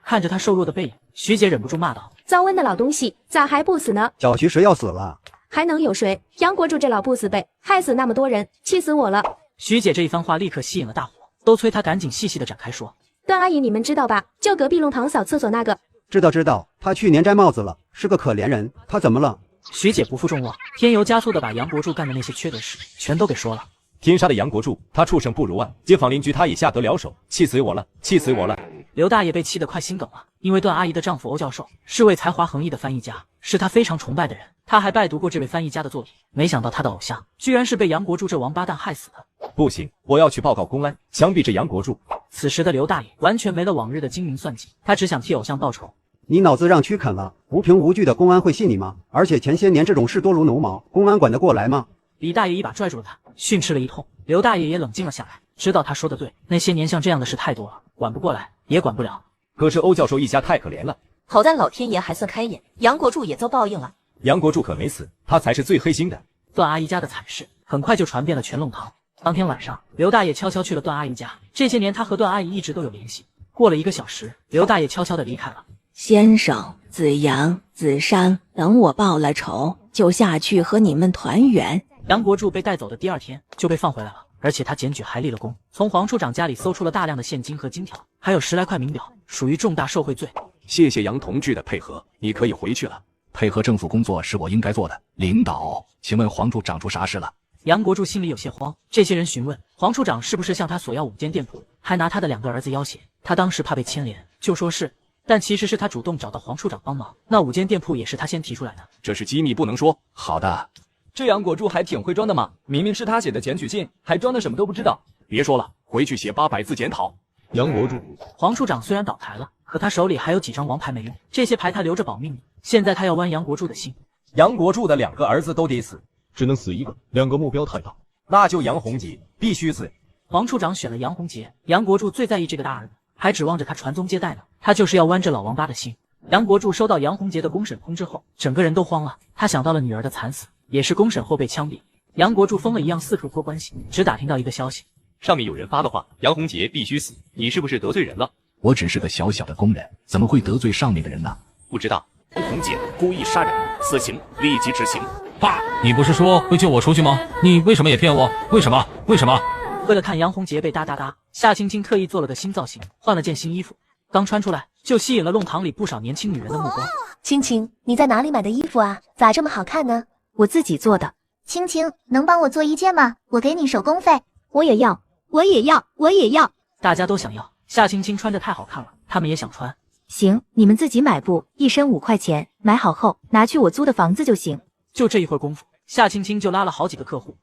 看着他瘦弱的背影，徐姐忍不住骂道：“糟温的老东西，咋还不死呢？小徐谁要死了？还能有谁？杨国柱这老不死辈，害死那么多人，气死我了！”徐姐这一番话立刻吸引了大伙，都催她赶紧细细的展开说。段阿姨，你们知道吧？就隔壁弄堂扫厕所那个。知道，他去年摘帽子了，是个可怜人。他怎么了？徐姐不负众望，添油加醋的把杨国柱干的那些缺德事全都给说了。天杀的杨国柱，他畜生不如啊！街坊邻居他也下得了手，气死我了，气死我了！刘大爷被气得快心梗了，因为段阿姨的丈夫欧教授是位才华横溢的翻译家，是他非常崇拜的人，他还拜读过这位翻译家的作品，没想到他的偶像居然是被杨国柱这王八蛋害死的。不行，我要去报告公安，枪毙这杨国柱！此时的刘大爷完全没了往日的精明算计，他只想替偶像报仇。你脑子让区啃了，无凭无据的公安会信你吗？而且前些年这种事多如牛毛，公安管得过来吗？李大爷一把拽住了他，训斥了一通。刘大爷也冷静了下来，知道他说的对，那些年像这样的事太多了，管不过来，也管不了。可是欧教授一家太可怜了，好在老天爷还算开眼，杨国柱也遭报应了。杨国柱可没死，他才是最黑心的。段阿姨家的惨事很快就传遍了全弄堂。当天晚上，刘大爷悄悄去了段阿姨家，这些年他和段阿姨一直都有联系。过了1个小时，刘大爷悄悄地离开了。先生，子阳、子珊，等我报了仇，就下去和你们团圆。杨国柱被带走的第2天就被放回来了，而且他检举还立了功，从黄处长家里搜出了大量的现金和金条，还有10来块名表，属于重大受贿罪。谢谢杨同志的配合，你可以回去了。配合政府工作是我应该做的。领导，请问黄处长出啥事了？杨国柱心里有些慌，这些人询问黄处长是不是向他索要5间店铺，还拿他的2个儿子要挟。他当时怕被牵连，就说是，但其实是他主动找到黄处长帮忙。那5间店铺也是他先提出来的，这是机密，不能说。好的。这杨国柱还挺会装的嘛，明明是他写的检举信，还装的什么都不知道。别说了，回去写800字检讨。杨国柱，黄处长虽然倒台了，可他手里还有几张王牌没用，这些牌他留着保命。现在他要剜杨国柱的心。杨国柱的2个儿子都得死，只能死1个，2个目标太大，那就杨洪杰必须死。黄处长选了杨洪杰，杨国柱最在意这个大儿子，还指望着他传宗接代呢。他就是要剜这老王八的心。杨国柱收到杨洪杰的公审通知后，整个人都慌了。他想到了女儿的惨死，也是公审后被枪毙。杨国柱疯了一样四处托关系，只打听到一个消息，上面有人发的话，杨洪杰必须死。你是不是得罪人了？我只是个小小的工人，怎么会得罪上面的人呢？不知道。杨洪杰故意杀人，死刑立即执行。爸，你不是说会救我出去吗？你为什么也骗我？为什么？为什么？为了看杨洪杰被哒哒哒，夏青青特意做了个新造型，换了件新衣服，刚穿出来就吸引了弄堂里不少年轻女人的目光。青青，你在哪里买的衣服啊？咋这么好看呢？我自己做的。青青，能帮我做1件吗？我给你手工费。我也要，我也要，我也要。大家都想要，夏青青穿着太好看了，他们也想穿。行，你们自己买布，1身5块钱，买好后拿去我租的房子就行。就这一会儿功夫，夏青青就拉了好几个客户。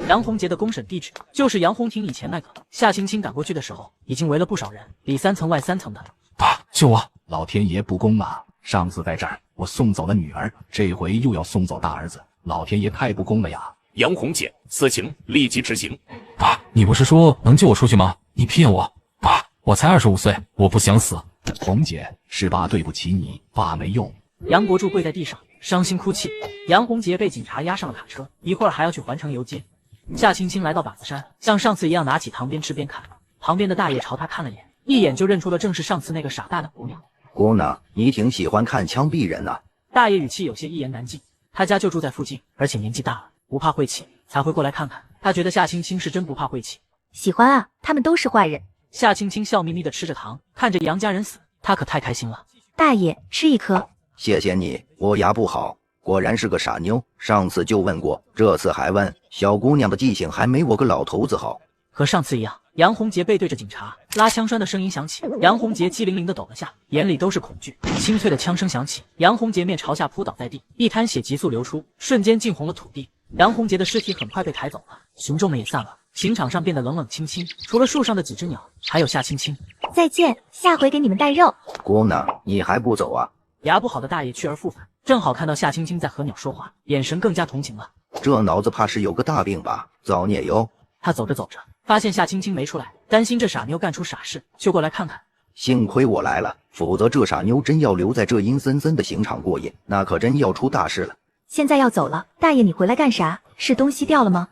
杨洪杰的公审地址就是杨洪庭以前那个。夏青青赶过去的时候，已经围了不少人，里3层外3层的。爸，救我！老天爷不公啊！上次在这儿我送走了女儿，这回又要送走大儿子，老天爷太不公了呀！杨洪杰，死刑立即执行。爸，你不是说能救我出去吗？你骗我！爸，我才25岁，我不想死。洪姐，是爸对不起你，爸没用。杨国柱跪在地上，伤心哭泣。杨洪杰被警察押上了卡车，一会儿还要去环城游街。夏青青来到靶子山，像上次一样拿起糖边吃边看。旁边的大爷朝他看了眼，一眼就认出了正是上次那个傻大的姑娘。姑娘，你挺喜欢看枪毙人啊。大爷语气有些一言难尽，他家就住在附近，而且年纪大了，不怕晦气，才会过来看看。他觉得夏青青是真不怕晦气。喜欢啊，他们都是坏人。夏青青笑眯眯地吃着糖，看着杨家人死，她可太开心了。大爷，吃1颗。谢谢你，我牙不好，果然是个傻妞。上次就问过，这次还问，小姑娘的记性还没我个老头子好。和上次一样，杨洪杰背对着警察，拉枪栓的声音响起，杨洪杰机灵灵地抖了下，眼里都是恐惧。清脆的枪声响起，杨洪杰面朝下扑倒在地，一滩血急速流出，瞬间浸红了土地。杨洪杰的尸体很快被抬走了，群众们也散了，刑场上变得冷冷清清，除了树上的几只鸟，还有夏青青。再见，下回给你们带肉。姑娘，你还不走啊？牙不好的大爷去而复返，正好看到夏青青在和鸟说话，眼神更加同情了。这脑子怕是有个大病吧？造孽哟！他走着走着，发现夏青青没出来，担心这傻妞干出傻事，就过来看看。幸亏我来了，否则这傻妞真要留在这阴森森的刑场过夜，那可真要出大事了。现在要走了，大爷你回来干啥？是东西掉了吗？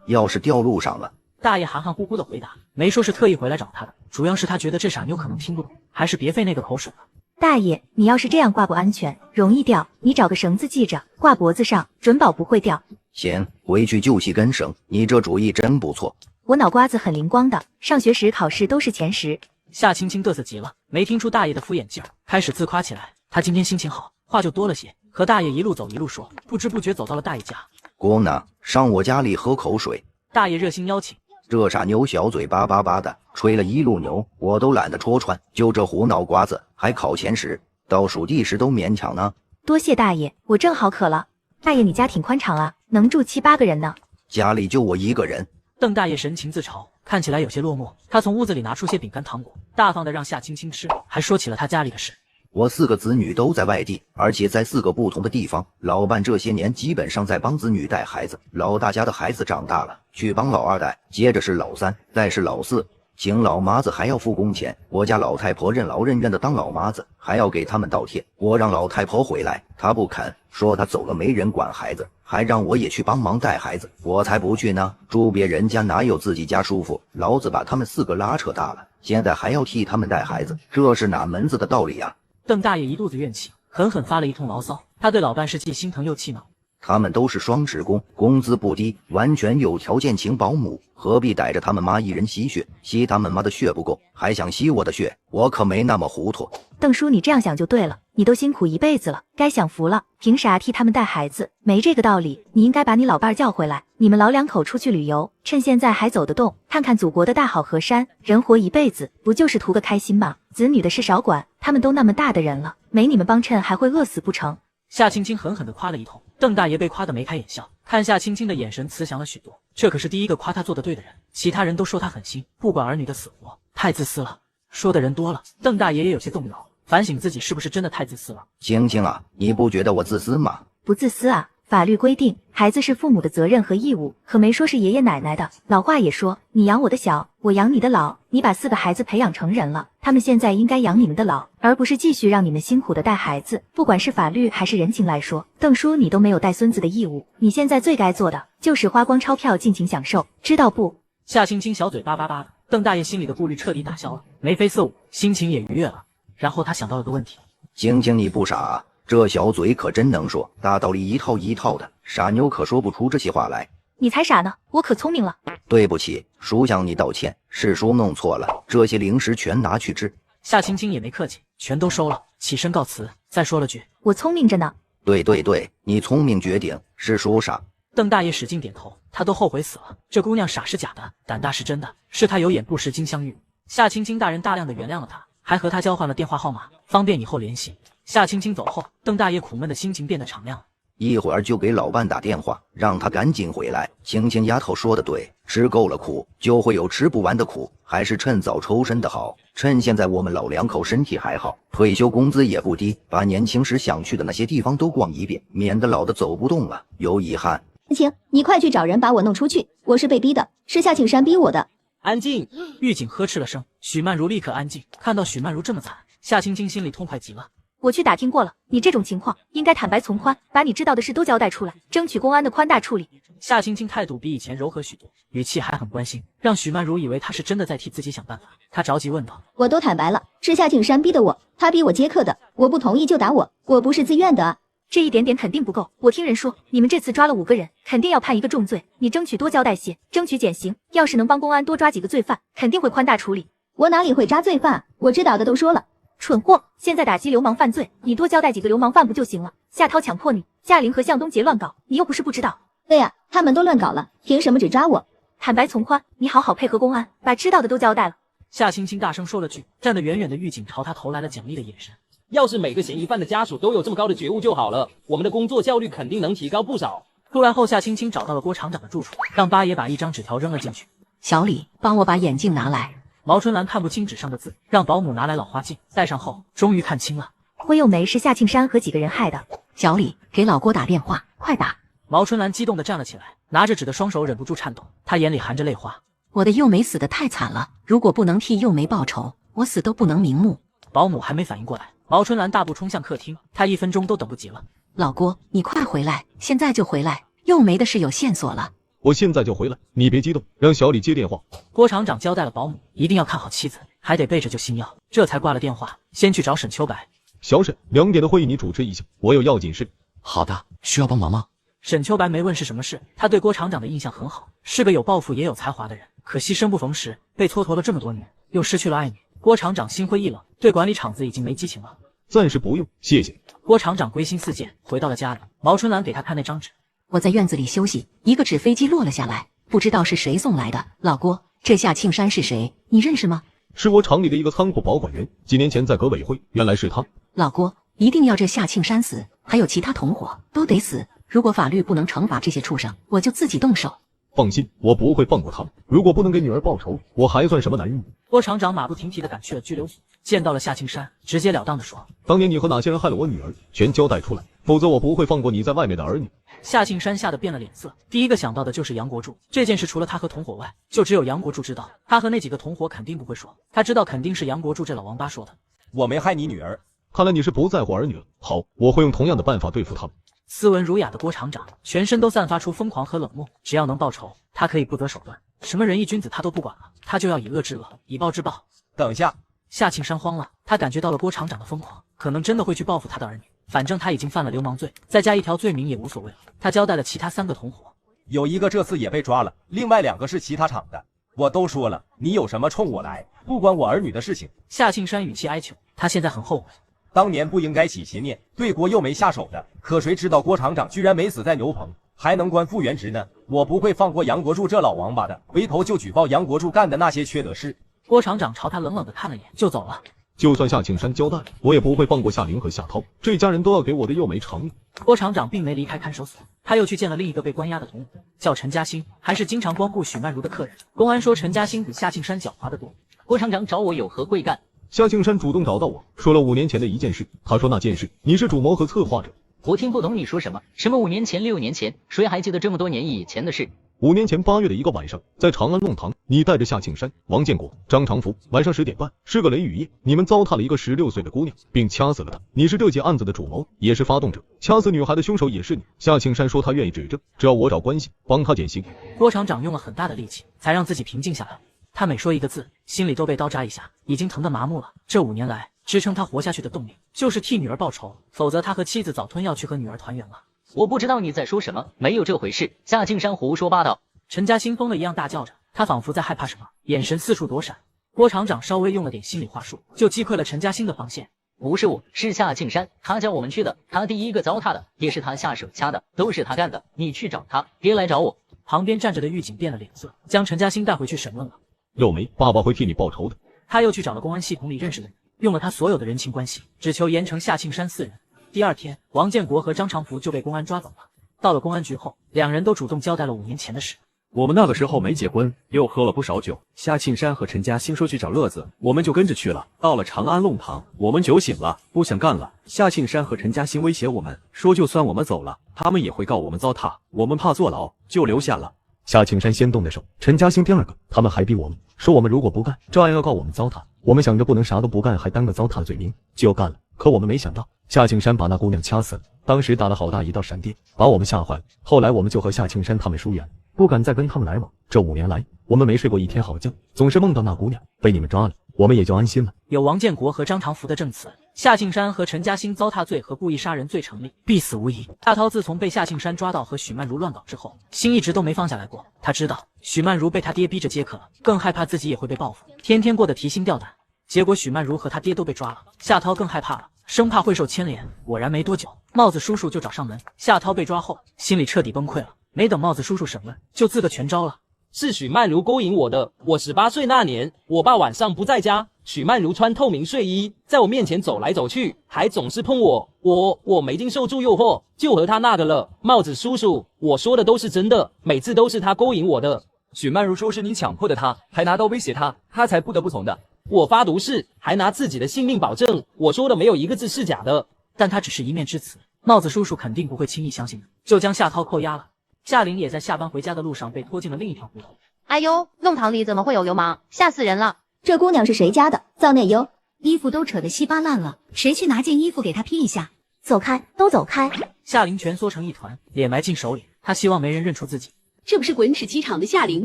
要是掉路上了。大爷含含糊糊的回答，没说是特意回来找他的，主要是他觉得这傻妞可能听不懂，还是别费那个口水了。大爷，你要是这样挂不安全，容易掉，你找个绳子系着，挂脖子上，准保不会掉。行，回去就系根绳，你这主意真不错。我脑瓜子很灵光的，上学时考试都是前10。夏青青嘚瑟极了，没听出大爷的敷衍劲儿，开始自夸起来。他今天心情好，话就多了些，和大爷一路走一路说，不知不觉走到了大爷家。姑娘，上我家里喝口水。大爷热心邀请。这傻妞小嘴巴巴巴的，吹了一路牛，我都懒得戳穿，就这胡脑瓜子，还考前10，倒数第10都勉强呢。多谢大爷，我正好渴了。大爷，你家挺宽敞啊，能住7、8个人呢。家里就我一个人。邓大爷神情自嘲，看起来有些落寞。他从屋子里拿出些饼干糖果，大方的让夏青青吃，还说起了他家里的事。我4个子女都在外地，而且在4个不同的地方。老伴这些年基本上在帮子女带孩子，老大家的孩子长大了，去帮老2带，接着是老3，再是老4。请老妈子还要付工钱，我家老太婆任劳任怨的当老妈子，还要给他们倒贴。我让老太婆回来，她不肯，说她走了没人管孩子，还让我也去帮忙带孩子，我才不去呢。住别人家哪有自己家舒服？老子把他们4个拉扯大了，现在还要替他们带孩子，这是哪门子的道理啊？邓大爷一肚子怨气，狠狠发了一通牢骚。他对老伴是既心疼又气恼。他们都是双职工，工资不低，完全有条件请保姆，何必逮着他们妈一人吸血？吸他们妈的血不够，还想吸我的血？我可没那么糊涂。邓叔，你这样想就对了，你都辛苦一辈子了，该享福了，凭啥替他们带孩子？没这个道理，你应该把你老伴叫回来，你们老2口出去旅游，趁现在还走得动，看看祖国的大好河山。人活一辈子，不就是图个开心吗？子女的事少管，他们都那么大的人了，没你们帮衬还会饿死不成？夏青青狠狠地夸了一通，邓大爷被夸得眉开眼笑，看夏青青的眼神慈祥了许多。这可是第一个夸他做得对的人，其他人都说他狠心，不管儿女的死活，太自私了。说的人多了，邓大爷也有些动摇，反省自己是不是真的太自私了。青青啊，你不觉得我自私吗？不自私啊，法律规定孩子是父母的责任和义务，可没说是爷爷奶奶的。老话也说，你养我的小，我养你的老。你把4个孩子培养成人了，他们现在应该养你们的老，而不是继续让你们辛苦的带孩子。不管是法律还是人情来说，邓叔你都没有带孙子的义务。你现在最该做的就是花光钞票尽情享受，知道不？夏青青小嘴巴巴巴的，邓大爷心里的顾虑彻底打消了，眉飞色舞，心情也愉悦了。然后他想到了个问题：青青你不傻啊，这小嘴可真能说，大道理一套一套的，傻妞可说不出这些话来。你才傻呢，我可聪明了。对不起，叔向你道歉，是叔弄错了，这些零食全拿去吃。夏青青也没客气，全都收了，起身告辞，再说了句：我聪明着呢。对对对，你聪明绝顶，是叔傻。邓大爷使劲点头，他都后悔死了。这姑娘傻是假的，胆大是真的，是他有眼不识金镶玉。夏青青大人大量的原谅了他，还和他交换了电话号码，方便以后联系。夏青青走后，邓大爷苦闷的心情变得敞亮了。一会儿就给老伴打电话，让他赶紧回来。青青丫头说的对，吃够了苦，就会有吃不完的苦，还是趁早抽身的好。趁现在我们老2口身体还好，退休工资也不低，把年轻时想去的那些地方都逛一遍，免得老的走不动了，有遗憾。青，你快去找人把我弄出去，我是被逼的，是夏庆山逼我的。安静！狱警呵斥了声，许曼如立刻安静。看到许曼如这么惨，夏青青心里痛快极了。我去打听过了，你这种情况应该坦白从宽，把你知道的事都交代出来，争取公安的宽大处理。夏青青态度比以前柔和许多，语气还很关心，让许曼如以为她是真的在替自己想办法。她着急问道：我都坦白了，是夏庆山逼的我，他逼我接客的，我不同意就打我，我不是自愿的啊。这一点点肯定不够，我听人说你们这次抓了5个人，肯定要判1个重罪，你争取多交代些，争取减刑。要是能帮公安多抓几个罪犯，肯定会宽大处理。我哪里会抓罪犯，我知道的都说了。蠢货！现在打击流氓犯罪，你多交代几个流氓犯不就行了？夏涛强迫你，夏玲和向东杰乱搞，你又不是不知道。对呀，他们都乱搞了，凭什么只抓我？坦白从宽，你好好配合公安，把知道的都交代了。夏青青大声说了句，站得远远的狱警朝他投来了奖励的眼神。要是每个嫌疑犯的家属都有这么高的觉悟就好了，我们的工作效率肯定能提高不少。出来后，夏青青找到了郭厂长的住处，让八爷把一张纸条扔了进去。小李，帮我把眼镜拿来。毛春兰看不清纸上的字，让保姆拿来老花镜，戴上后终于看清了。郭又梅是夏庆山和几个人害的。小李，给老郭打电话，快打！毛春兰激动地站了起来，拿着纸的双手忍不住颤抖，她眼里含着泪花。我的幼梅死得太惨了，如果不能替幼梅报仇，我死都不能瞑目。保姆还没反应过来，毛春兰大步冲向客厅，她1分钟都等不及了。老郭，你快回来，现在就回来，又没的是有线索了。我现在就回来，你别激动，让小李接电话。郭厂长交代了保姆，一定要看好妻子，还得备着救心药，这才挂了电话，先去找沈秋白。小沈，2点的会议你主持一下，我有要紧事。好的，需要帮忙吗？沈秋白没问是什么事，他对郭厂长的印象很好，是个有抱负也有才华的人。可惜生不逢时，被蹉跎了这么多年，又失去了爱女。郭厂长心灰意冷，对管理厂子已经没激情了。暂时不用，谢谢。郭厂长归心似箭，回到了家里。毛春兰给他看那张纸。我在院子里休息，一个纸飞机落了下来，不知道是谁送来的。老郭，这夏庆山是谁？你认识吗？是我厂里的一个仓库保管员，几年前在革委会，原来是他。老郭，一定要这夏庆山死，还有其他同伙都得死。如果法律不能惩罚这些畜生，我就自己动手。放心，我不会放过他们。如果不能给女儿报仇，我还算什么男人？郭厂长马不停蹄地赶去了拘留所，见到了夏青山，直截了当地说：“当年你和哪些人害了我女儿，全交代出来，否则我不会放过你在外面的儿女。”夏庆山吓得变了脸色，第一个想到的就是杨国柱。这件事除了他和同伙外，就只有杨国柱知道。他和那几个同伙肯定不会说，他知道肯定是杨国柱这老王八说的。我没害你女儿，看来你是不在乎儿女了。好，我会用同样的办法对付他们。斯文儒雅的郭厂长，全身都散发出疯狂和冷漠。只要能报仇，他可以不择手段，什么仁义君子他都不管了，他就要以恶制恶，以暴制暴。等下，夏庆山慌了，他感觉到了郭厂长的疯狂，可能真的会去报复他的儿女。反正他已经犯了流氓罪，再加一条罪名也无所谓了。他交代了其他3个同伙，有一个这次也被抓了，另外2个是其他厂的。我都说了，你有什么冲我来，不关我儿女的事情。夏庆山语气哀求，他现在很后悔。当年不应该起邪念，对郭又没下手的，可谁知道郭厂长居然没死在牛棚，还能官复原职呢？我不会放过杨国柱这老王八的，回头就举报杨国柱干的那些缺德事。郭厂长朝他冷冷地看了眼，就走了。就算夏庆山交代，我也不会放过夏玲和夏涛，这家人都要给我的又没偿。郭厂长并没离开看守所，他又去见了另一个被关押的同伙，叫陈嘉欣，还是经常光顾许曼如的客人。公安说陈嘉欣比夏庆山狡猾得多。郭厂长找我有何贵干？夏庆山主动找到我，说了5年前的一件事。他说那件事你是主谋和策划者。我听不懂你说什么？什么5年前、6年前？谁还记得这么多年以前的事？5年前8月的一个晚上，在长安弄堂，你带着夏庆山、王建国、张长福，晚上10点半，是个雷雨夜，你们糟蹋了一个16岁的姑娘，并掐死了她。你是这起案子的主谋，也是发动者，掐死女孩的凶手也是你。夏庆山说他愿意指证，只要我找关系帮他减刑。郭厂长用了很大的力气，才让自己平静下来。他每说一个字，心里都被刀扎一下，已经疼得麻木了。这5年来，支撑他活下去的动力，就是替女儿报仇，否则他和妻子早吞药去和女儿团圆了。我不知道你在说什么，没有这回事。夏庆山胡说八道。陈嘉欣疯了一样大叫着，他仿佛在害怕什么，眼神四处躲闪。郭厂长稍微用了点心理话术，就击溃了陈嘉欣的防线。不是我，是夏庆山，他叫我们去的，他第一个糟蹋的，也是他下手掐的，都是他干的。你去找他，别来找我。旁边站着的狱警变了脸色，将陈嘉欣带回去审问了。肉梅，爸爸会替你报仇的。他又去找了公安系统里认识的人，用了他所有的人情关系，只求严惩夏庆山4人。第2天，王建国和张长福就被公安抓走了。到了公安局后，2人都主动交代了5年前的事。我们那个时候没结婚，又喝了不少酒。夏庆山和陈嘉欣说去找乐子，我们就跟着去了。到了长安弄堂，我们酒醒了，不想干了。夏庆山和陈嘉欣威胁我们，说就算我们走了，他们也会告我们糟蹋。我们怕坐牢，就留下了。夏庆山先动的手，陈嘉欣第2个，他们还逼我们说我们如果不干，照样要告我们糟蹋。我们想着不能啥都不干，还当个糟蹋罪名，就干了。可我们没想到，夏庆山把那姑娘掐死了。当时打了好大一道闪电，把我们吓坏了。后来我们就和夏庆山他们疏远，不敢再跟他们来往。这5年来，我们没睡过一天好觉，总是梦到那姑娘被你们抓了，我们也就安心了。有王建国和张长福的证词，夏庆山和陈嘉欣糟蹋罪和故意杀人罪成立，必死无疑。大涛自从被夏庆山抓到和许曼如乱搞之后，心一直都没放下来过。他知道许曼如被他爹逼着接客了，更害怕自己也会被报复，天天过得提心吊胆。结果许曼如和他爹都被抓了，夏涛更害怕了，生怕会受牵连。果然没多久，帽子叔叔就找上门。夏涛被抓后，心里彻底崩溃了。没等帽子叔叔审问，就自个全招了。是许曼如勾引我的。我18岁那年，我爸晚上不在家，许曼如穿透明睡衣，在我面前走来走去，还总是碰我。我没经受住诱惑，就和他那个了。帽子叔叔，我说的都是真的，每次都是他勾引我的。许曼如说是你强迫的他，还拿刀威胁他，他才不得不从的。我发毒誓，还拿自己的性命保证，我说的没有一个字是假的。但他只是一面之词，帽子叔叔肯定不会轻易相信的，就将夏涛扣押了。夏玲也在下班回家的路上被拖进了另一条胡同。哎呦，弄堂里怎么会有流氓？吓死人了！这姑娘是谁家的？造内忧。衣服都扯得稀巴烂了，谁去拿件衣服给他披一下？走开，都走开！夏琳蜷缩成一团，脸埋进手里，她希望没人认出自己。这不是滚齿机场的夏琳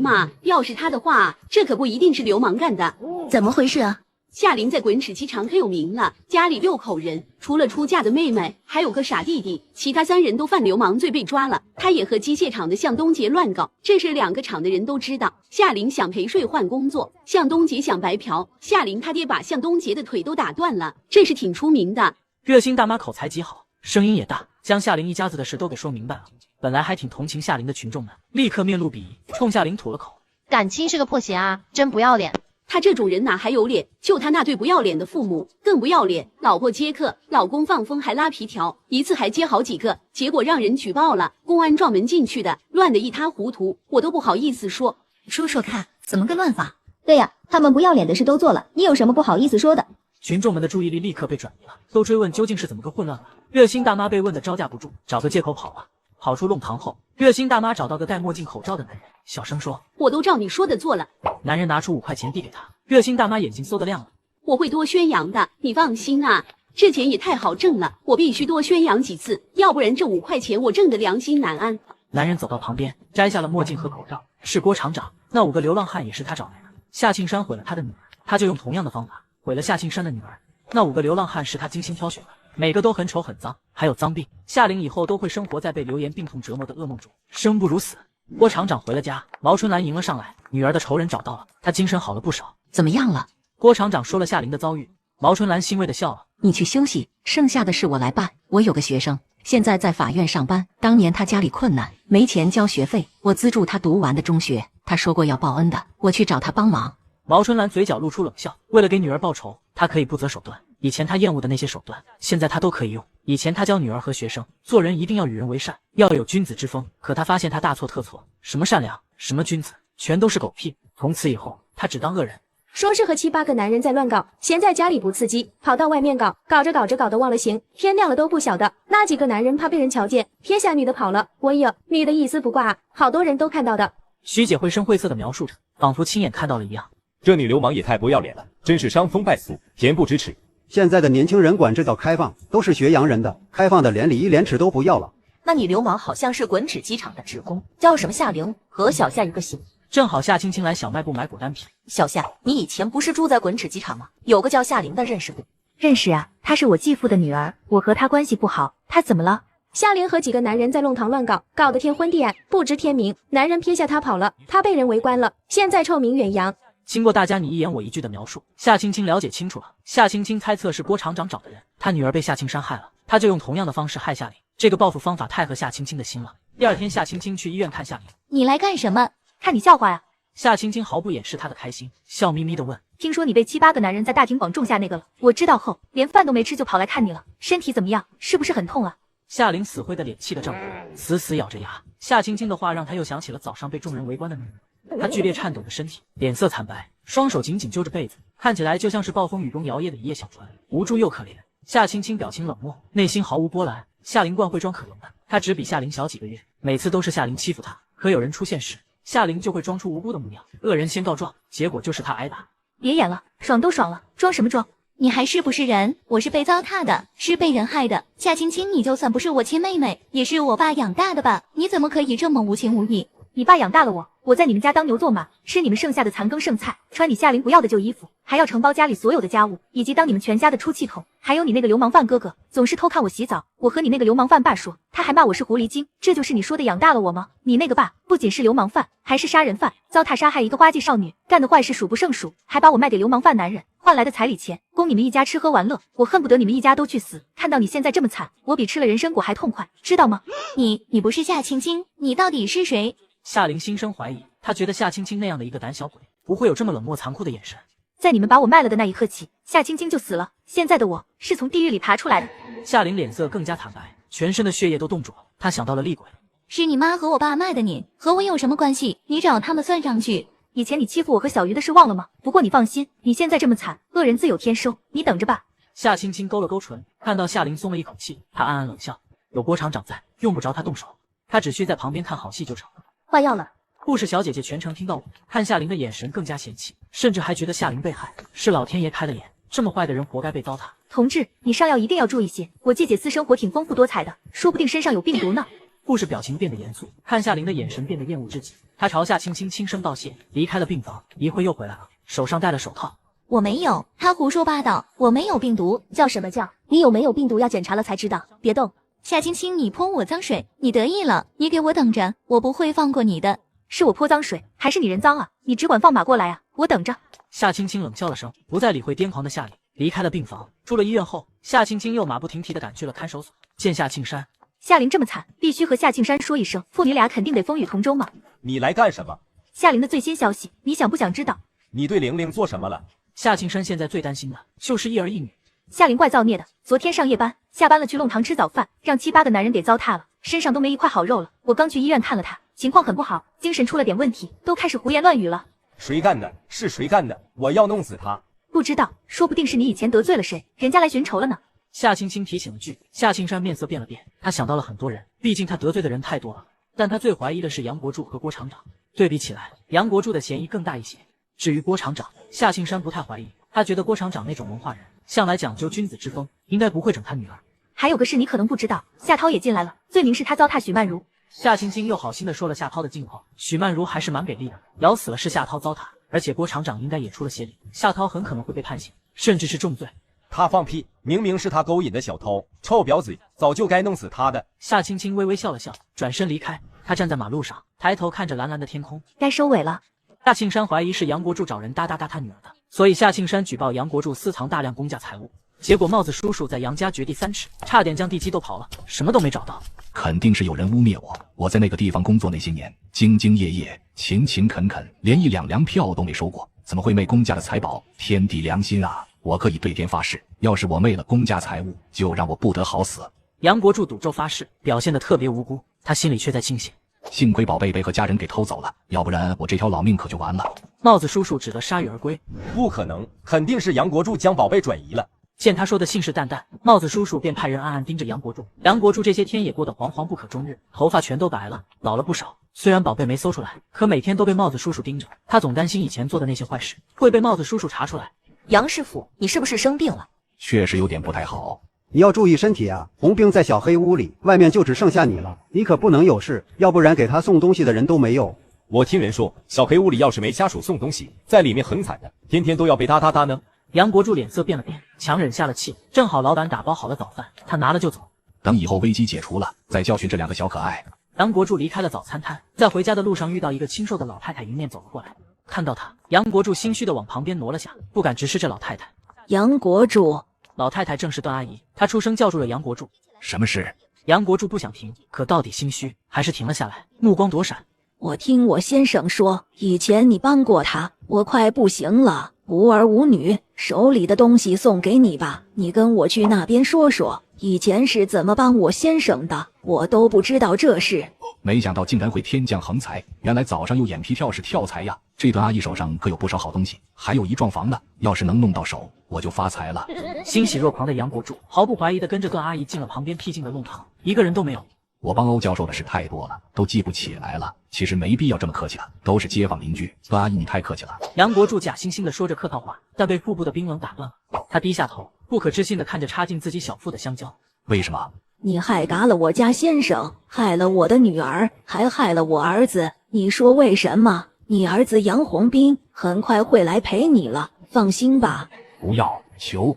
吗？要是他的话，这可不一定是流氓干的。怎么回事啊？夏琳在滚齿机场可有名了，家里6口人，除了出嫁的妹妹，还有个傻弟弟，其他3人都犯流氓罪被抓了。他也和机械厂的向东杰乱搞，这事2个厂的人都知道。夏琳想陪睡换工作，向东杰想白嫖，夏琳他爹把向东杰的腿都打断了，这是挺出名的。热心大妈口才极好，声音也大，将夏琳一家子的事都给说明白了。本来还挺同情夏琳的群众们，立刻面露鄙夷，冲夏琳吐了口：感情是个破鞋啊，真不要脸。他这种人哪还有脸？就他那对不要脸的父母更不要脸，老婆接客，老公放风还拉皮条，一次还接好几个，结果让人举报了，公安撞门进去的，乱得一塌糊涂，我都不好意思说。说说看，怎么个乱法？对呀，他们不要脸的事都做了，你有什么不好意思说的？群众们的注意力立刻被转移了，都追问究竟是怎么个混乱法。热心大妈被问得招架不住，找个借口跑了。跑出弄堂后，热心大妈找到个戴墨镜口罩的男人，小声说：我都照你说的做了。男人拿出5块钱递给他，热心大妈眼睛嗖得亮了。我会多宣扬的，你放心啊，这钱也太好挣了，我必须多宣扬几次，要不然这5块钱我挣得良心难安。男人走到旁边，摘下了墨镜和口罩，是郭厂长，那5个流浪汉也是他找来的。夏庆山毁了他的女儿，他就用同样的方法毁了夏庆山的女儿。那5个流浪汉是他精心挑选的，每个都很丑很脏，还有脏病。夏琳以后都会生活在被流言病痛折磨的噩梦中，生不如死。郭厂长回了家，毛春兰迎了上来，女儿的仇人找到了，她精神好了不少。怎么样了？郭厂长说了夏琳的遭遇，毛春兰欣慰的笑了。你去休息，剩下的事我来办。我有个学生，现在在法院上班，当年他家里困难，没钱交学费，我资助他读完的中学，他说过要报恩的，我去找他帮忙。毛春兰嘴角露出冷笑，为了给女儿报仇，她可以不择手段。以前她厌恶的那些手段，现在她都可以用。以前她教女儿和学生，做人一定要与人为善，要有君子之风。可她发现她大错特错，什么善良，什么君子，全都是狗屁。从此以后，她只当恶人。说是和7、8个男人在乱搞，闲在家里不刺激，跑到外面搞，搞着搞得忘了形，天亮了都不晓得。那几个男人怕被人瞧见，撇下女的跑了。我有女的一丝不挂，好多人都看到的。徐姐绘声绘色地描述着，仿佛亲眼看到了一样。这女流氓也太不要脸了，真是伤风败俗，恬不知耻。现在的年轻人管这叫开放，都是学洋人的，开放的连礼义廉耻都不要了。那女流氓好像是滚齿机场的职工，叫什么夏玲，和小夏一个姓。正好夏青青来小卖部买果干品。小夏，你以前不是住在滚齿机场吗？有个叫夏玲的认识不？认识啊，她是我继父的女儿，我和她关系不好。她怎么了？夏玲和几个男人在弄堂乱搞，搞得天昏地暗，不知天明。男人撇下她跑了，她被人围观了，现在臭名远扬。经过大家你一言我一句的描述，夏青青了解清楚了。夏青青猜测是郭厂长找的人，他女儿被夏青山害了，他就用同样的方式害夏玲。这个报复方法太合夏青青的心了。第2天，夏青青去医院看夏玲。你来干什么？看你笑话呀！夏青青毫不掩饰她的开心，笑眯眯的问：听说你被7、8个男人在大庭广众下那个了，我知道后连饭都没吃就跑来看你了，身体怎么样？是不是很痛啊？夏玲死灰的脸气得涨红，死死咬着牙。夏青青的话让她又想起了早上被众人围观的女人，她剧烈颤抖的身体，脸色惨白，双手紧紧揪着被子，看起来就像是暴风雨中摇曳的一叶小船，无助又可怜。夏青青表情冷漠，内心毫无波澜。夏玲惯会装可怜的，她只比夏玲小几个月，每次都是夏玲欺负她，可有人出现时，夏玲就会装出无辜的模样，恶人先告状，结果就是她挨打。别演了，爽都爽了，装什么装？你还是不是人？我是被糟蹋的，是被人害的。夏青青，你就算不是我亲妹妹，也是我爸养大的吧？你怎么可以这么无情无义？你爸养大了我，我在你们家当牛做马，吃你们剩下的残羹剩菜，穿你夏玲不要的旧衣服，还要承包家里所有的家务，以及当你们全家的出气筒。还有你那个流氓犯哥哥，总是偷看我洗澡。我和你那个流氓犯爸说，他还骂我是狐狸精。这就是你说的养大了我吗？你那个爸不仅是流氓犯，还是杀人犯，糟蹋杀害一个花季少女，干的坏事数不胜数，还把我卖给流氓犯男人，换来的彩礼钱供你们一家吃喝玩乐。我恨不得你们一家都去死。看到你现在这么惨，我比吃了人参果还痛快，知道吗？你不是夏青青，你到底是谁？夏玲心生怀疑，她觉得夏青青那样的一个胆小鬼，不会有这么冷漠残酷的眼神。在你们把我卖了的那一刻起，夏青青就死了。现在的我是从地狱里爬出来的。夏玲脸色更加惨白，全身的血液都冻住了。她想到了厉鬼，是你妈和我爸卖的你，和我有什么关系？你找他们算上去。以前你欺负我和小鱼的事忘了吗？不过你放心，你现在这么惨，恶人自有天收，你等着吧。夏青青勾了勾唇，看到夏玲松了一口气，她暗暗冷笑，有郭厂长在，用不着她动手，她只需在旁边看好戏就成了。换药了。护士小姐姐全程听到我，看夏琳的眼神更加嫌弃，甚至还觉得夏琳被害，是老天爷开了眼，这么坏的人活该被糟蹋。同志，你上药一定要注意些，我季姐私生活挺丰富多彩的，说不定身上有病毒呢。护士表情变得严肃，看夏琳的眼神变得厌恶至极，她朝夏青青轻声道谢，离开了病房，一会又回来了，手上戴了手套。我没有，他胡说八道，我没有病毒。叫什么叫？你有没有病毒要检查了才知道，别动。夏青青，你泼我脏水，你得意了，你给我等着，我不会放过你的。是我泼脏水，还是你人脏啊？你只管放马过来啊，我等着。夏青青冷笑了声，不再理会癫狂的夏琳，离开了病房。出了医院后，夏青青又马不停蹄地赶去了看守所，见夏庆山。夏琳这么惨，必须和夏庆山说一声，父女俩肯定得风雨同舟嘛。你来干什么？夏琳的最新消息，你想不想知道？你对玲玲做什么了？夏庆山现在最担心的就是一儿一女。夏琳怪造孽的，昨天上夜班，下班了去弄堂吃早饭，让7、8个男人给糟蹋了，身上都没一块好肉了。我刚去医院看了他，情况很不好，精神出了点问题，都开始胡言乱语了。谁干的？是谁干的？我要弄死他！不知道，说不定是你以前得罪了谁，人家来寻仇了呢。夏青青提醒了句，夏庆山面色变了变，他想到了很多人，毕竟他得罪的人太多了，但他最怀疑的是杨国柱和郭厂长。对比起来，杨国柱的嫌疑更大一些。至于郭厂长，夏庆山不太怀疑，他觉得郭厂长那种文化人，向来讲究君子之风，应该不会整他女儿。还有个事你可能不知道，夏涛也进来了，罪名是他糟蹋许曼如。夏青青又好心的说了夏涛的近况，许曼如还是蛮给力的，咬死了是夏涛糟蹋，而且郭厂长应该也出了些力，夏涛很可能会被判刑，甚至是重罪。他放屁，明明是他勾引的小偷，臭婊子，早就该弄死他的。夏青青微微笑了笑，转身离开。他站在马路上，抬头看着蓝蓝的天空，该收尾了。夏庆山怀疑是杨国柱找人搭他女儿的，所以夏庆山举报杨国柱私藏大量公家财物。结果帽子叔叔在杨家掘地3尺，差点将地基都刨了，什么都没找到。肯定是有人污蔑我。我在那个地方工作那些年，兢兢业业，勤勤恳恳，连1两粮票都没收过，怎么会昧公家的财宝？天地良心啊！我可以对天发誓，要是我昧了公家财物，就让我不得好死。杨国柱赌咒发誓，表现得特别无辜，他心里却在庆幸，幸亏宝贝被和家人给偷走了，要不然我这条老命可就完了。帽子叔叔只得铩羽而归。不可能，肯定是杨国柱将宝贝转移了。见他说的信誓旦旦，帽子叔叔便派人暗暗盯着杨国柱。杨国柱这些天也过得惶惶不可终日，头发全都白了，老了不少。虽然宝贝没搜出来，可每天都被帽子叔叔盯着，他总担心以前做的那些坏事会被帽子叔叔查出来。杨师傅，你是不是生病了？确实有点不太好。你要注意身体啊！红兵在小黑屋里，外面就只剩下你了，你可不能有事，要不然给他送东西的人都没有。我听人说，小黑屋里要是没家属送东西，在里面很惨的，天天都要被哒哒哒呢。杨国柱脸色变了变，强忍下了气。正好老板打包好了早饭，他拿了就走。等以后危机解除了，再教训这2个小可爱。杨国柱离开了早餐摊，在回家的路上遇到一个清瘦的老太太迎面走了过来。看到他，杨国柱心虚的往旁边挪了下，不敢直视这老太太。杨国柱，老太太正是段阿姨，她出声叫住了杨国柱。什么事？杨国柱不想停，可到底心虚，还是停了下来，目光躲闪。我听我先生说，以前你帮过他，我快不行了，无儿无女，手里的东西送给你吧，你跟我去那边说说，以前是怎么帮我先生的，我都不知道这事。没想到竟然会天降横财，原来早上又眼皮跳是跳财呀！这段阿姨手上可有不少好东西，还有一幢房呢，要是能弄到手，我就发财了。欣喜若狂的杨国柱毫不怀疑地跟着段阿姨进了旁边僻静的弄堂，一个人都没有。我帮欧教授的事太多了，都记不起来了。其实没必要这么客气了，都是街坊邻居。段阿姨，你太客气了。杨国柱假惺惺地说着客套话，但被腹部的冰冷打断了。他低下头，不可置信地看着插进自己小腹的香蕉。为什么？你害嘎了我家先生，害了我的女儿，还害了我儿子。你说为什么？你儿子杨红兵很快会来陪你了，放心吧。不要，求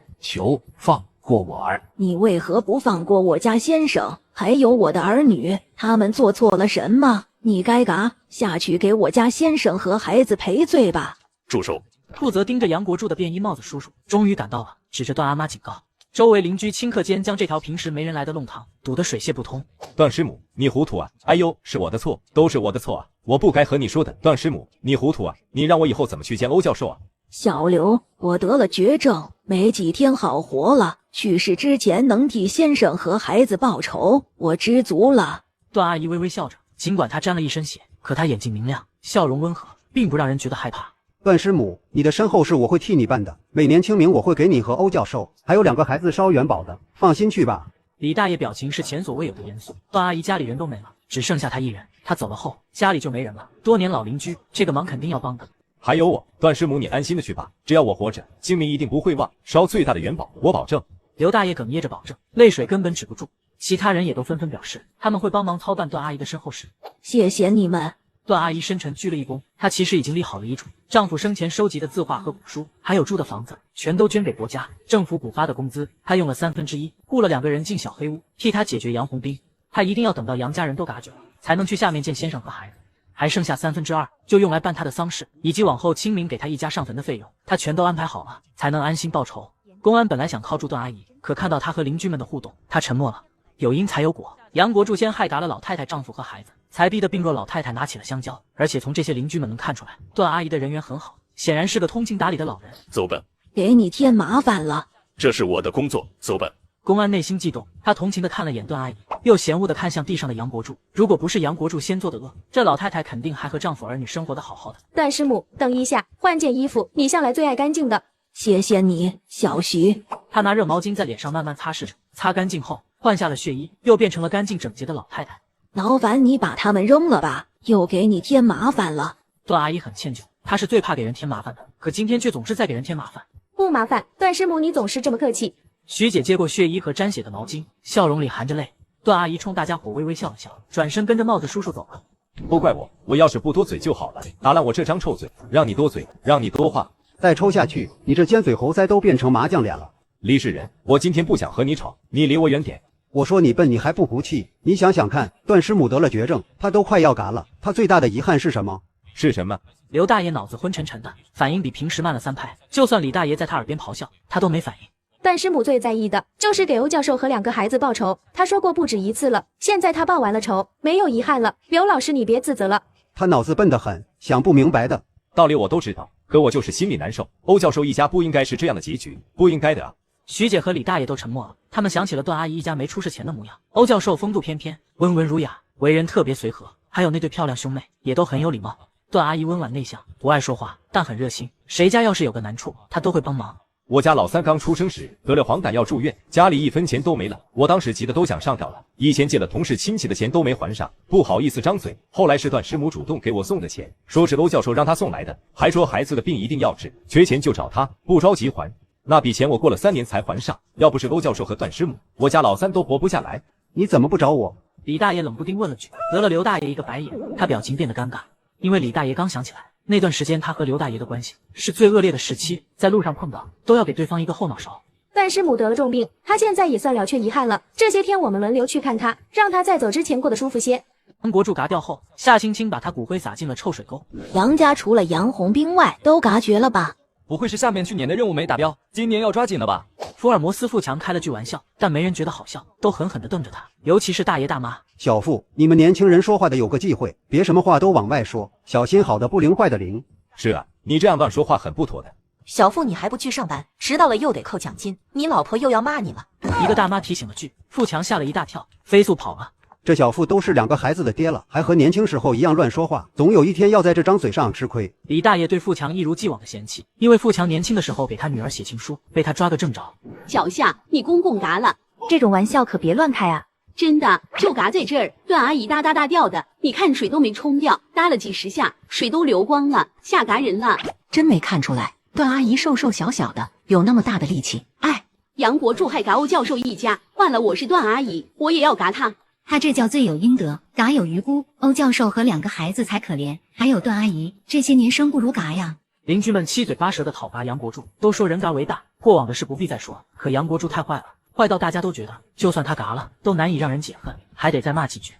放过我儿。你为何不放过我家先生，还有我的儿女？他们做错了什么？你该嘎下去给我家先生和孩子赔罪吧。住手！负责盯着杨国柱的便衣帽子叔叔终于赶到了，指着段阿妈警告。周围邻居顷刻间将这条平时没人来的弄堂堵得水泄不通。段师母，你糊涂啊！哎呦，是我的错，都是我的错啊！我不该和你说的。段师母，你糊涂啊！你让我以后怎么去见欧教授啊？小刘，我得了绝症，没几天好活了。去世之前能替先生和孩子报仇，我知足了。段阿姨微微笑着，尽管她沾了一身血，可她眼睛明亮，笑容温和，并不让人觉得害怕。段师母，你的身后事我会替你办的。每年清明我会给你和欧教授还有2个孩子烧元宝的，放心去吧。李大爷表情是前所未有的严肃。段阿姨家里人都没了，只剩下她一人，他走了后，家里就没人了。多年老邻居，这个忙肯定要帮的。还有我，段师母，你安心的去吧，只要我活着，清明一定不会忘，烧最大的元宝，我保证。刘大爷哽咽着保证，泪水根本止不住。其他人也都纷纷表示，他们会帮忙操办段阿姨的身后事。谢谢你们。段阿姨深沉鞠了一躬，她其实已经立好了遗嘱，丈夫生前收集的字画和古书，还有住的房子，全都捐给国家。政府补发的工资，她用了1/3，雇了2个人进小黑屋，替她解决杨红兵。她一定要等到杨家人都嘎决了，才能去下面见先生和孩子。还剩下2/3，就用来办她的丧事，以及往后清明给她一家上坟的费用，她全都安排好了，才能安心报仇。公安本来想铐住段阿姨，可看到她和邻居们的互动，他沉默了。有因才有果，杨国柱先害打了老太太丈夫和孩子，才逼得病弱老太太拿起了香蕉。而且从这些邻居们能看出来，段阿姨的人缘很好，显然是个通情达理的老人。走吧，给你添麻烦了。这是我的工作，走吧。公安内心悸动，他同情地看了眼段阿姨，又嫌恶地看向地上的杨国柱。如果不是杨国柱先做的恶，这老太太肯定还和丈夫儿女生活得好好的。段师母，等一下，换件衣服，你向来最爱干净的。谢谢你，小徐。他拿热毛巾在脸上慢慢擦拭着，擦干净后换下了血衣，又变成了干净整洁的老太太。劳烦你把他们扔了吧，又给你添麻烦了。段阿姨很歉疚，她是最怕给人添麻烦的，可今天却总是在给人添麻烦。不麻烦，段师母你总是这么客气。徐姐接过血衣和沾血的毛巾，笑容里含着泪。段阿姨冲大家伙微微笑了笑，转身跟着帽子叔叔走了。不怪我，我要是不多嘴就好了，打烂我这张臭嘴，让你多嘴，让你多话。再抽下去，你这尖嘴猴腮都变成麻酱脸了。李世仁，我今天不想和你吵，你离我远点。我说你笨，你还不服气？你想想看，段师母得了绝症，她都快要嘎了，她最大的遗憾是什么？是什么？刘大爷脑子昏沉沉的，反应比平时慢了3拍。就算李大爷在他耳边咆哮，他都没反应。段师母最在意的就是给欧教授和2个孩子报仇，他说过不止一次了。现在他报完了仇，没有遗憾了。刘老师，你别自责了。他脑子笨得很，想不明白的道理我都知道，可我就是心里难受。欧教授一家不应该是这样的结局，不应该的啊。徐姐和李大爷都沉默了，他们想起了段阿姨一家没出事前的模样。欧教授风度翩翩，温文儒雅，为人特别随和，还有那对漂亮兄妹也都很有礼貌。段阿姨温婉内向，不爱说话，但很热心，谁家要是有个难处，她都会帮忙。我家老三刚出生时得了黄疸要住院，家里1分钱都没了，我当时急得都想上吊了。以前借了同事亲戚的钱都没还上，不好意思张嘴。后来是段师母主动给我送的钱，说是欧教授让他送来的，还说孩子的病一定要治，缺钱就找他，不着急还。那笔钱我过了3年才还上，要不是欧教授和段师母，我家老三都活不下来。你怎么不找我？李大爷冷不丁问了句，得了刘大爷一个白眼，他表情变得尴尬，因为李大爷刚想起来，那段时间他和刘大爷的关系是最恶劣的时期，在路上碰到都要给对方一个后脑勺。段师母得了重病，他现在也算了却遗憾了。这些天我们轮流去看他，让他在走之前过得舒服些。杨国柱嘎掉后，夏青青把他骨灰撒进了臭水沟。杨家除了杨红兵外，都嘎绝了吧？不会是下面去年的任务没达标，今年要抓紧了吧？福尔摩斯富强开了句玩笑，但没人觉得好笑，都狠狠地瞪着他，尤其是大爷大妈。小傅，你们年轻人说话的有个忌讳，别什么话都往外说，小心好的不灵坏的灵。是啊，你这样乱说话很不妥的。小傅，你还不去上班，迟到了又得扣奖金，你老婆又要骂你了。一个大妈提醒了句，富强吓了一大跳，飞速跑了。这小傅都是2个孩子的爹了，还和年轻时候一样乱说话，总有一天要在这张嘴上吃亏。李大爷对富强一如既往的嫌弃，因为富强年轻的时候给他女儿写情书，被他抓个正着。小夏，你公公嘎了，这种玩笑可别乱开啊！真的就嘎在这儿，段阿姨哒哒哒掉的，你看水都没冲掉，哒了几10下，水都流光了，吓嘎人了。真没看出来，段阿姨瘦瘦小小的，有那么大的力气。哎，杨国柱还嘎欧教授一家，换了我是段阿姨，我也要嘎他。他这叫罪有应得，嘎有余辜。欧教授和2个孩子才可怜，还有段阿姨，这些年生不如嘎呀。邻居们七嘴八舌的讨伐杨国柱，都说人嘎为大，过往的事不必再说。可杨国柱太坏了，坏到大家都觉得，就算他嘎了，都难以让人解恨，还得再骂几句。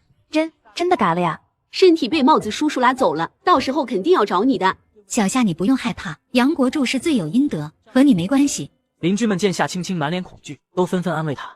真的嘎了呀？身体被帽子叔叔拉走了，到时候肯定要找你的。小夏，你不用害怕，杨国柱是罪有应得，和你没关系。邻居们见夏青青满脸恐惧，都纷纷安慰她。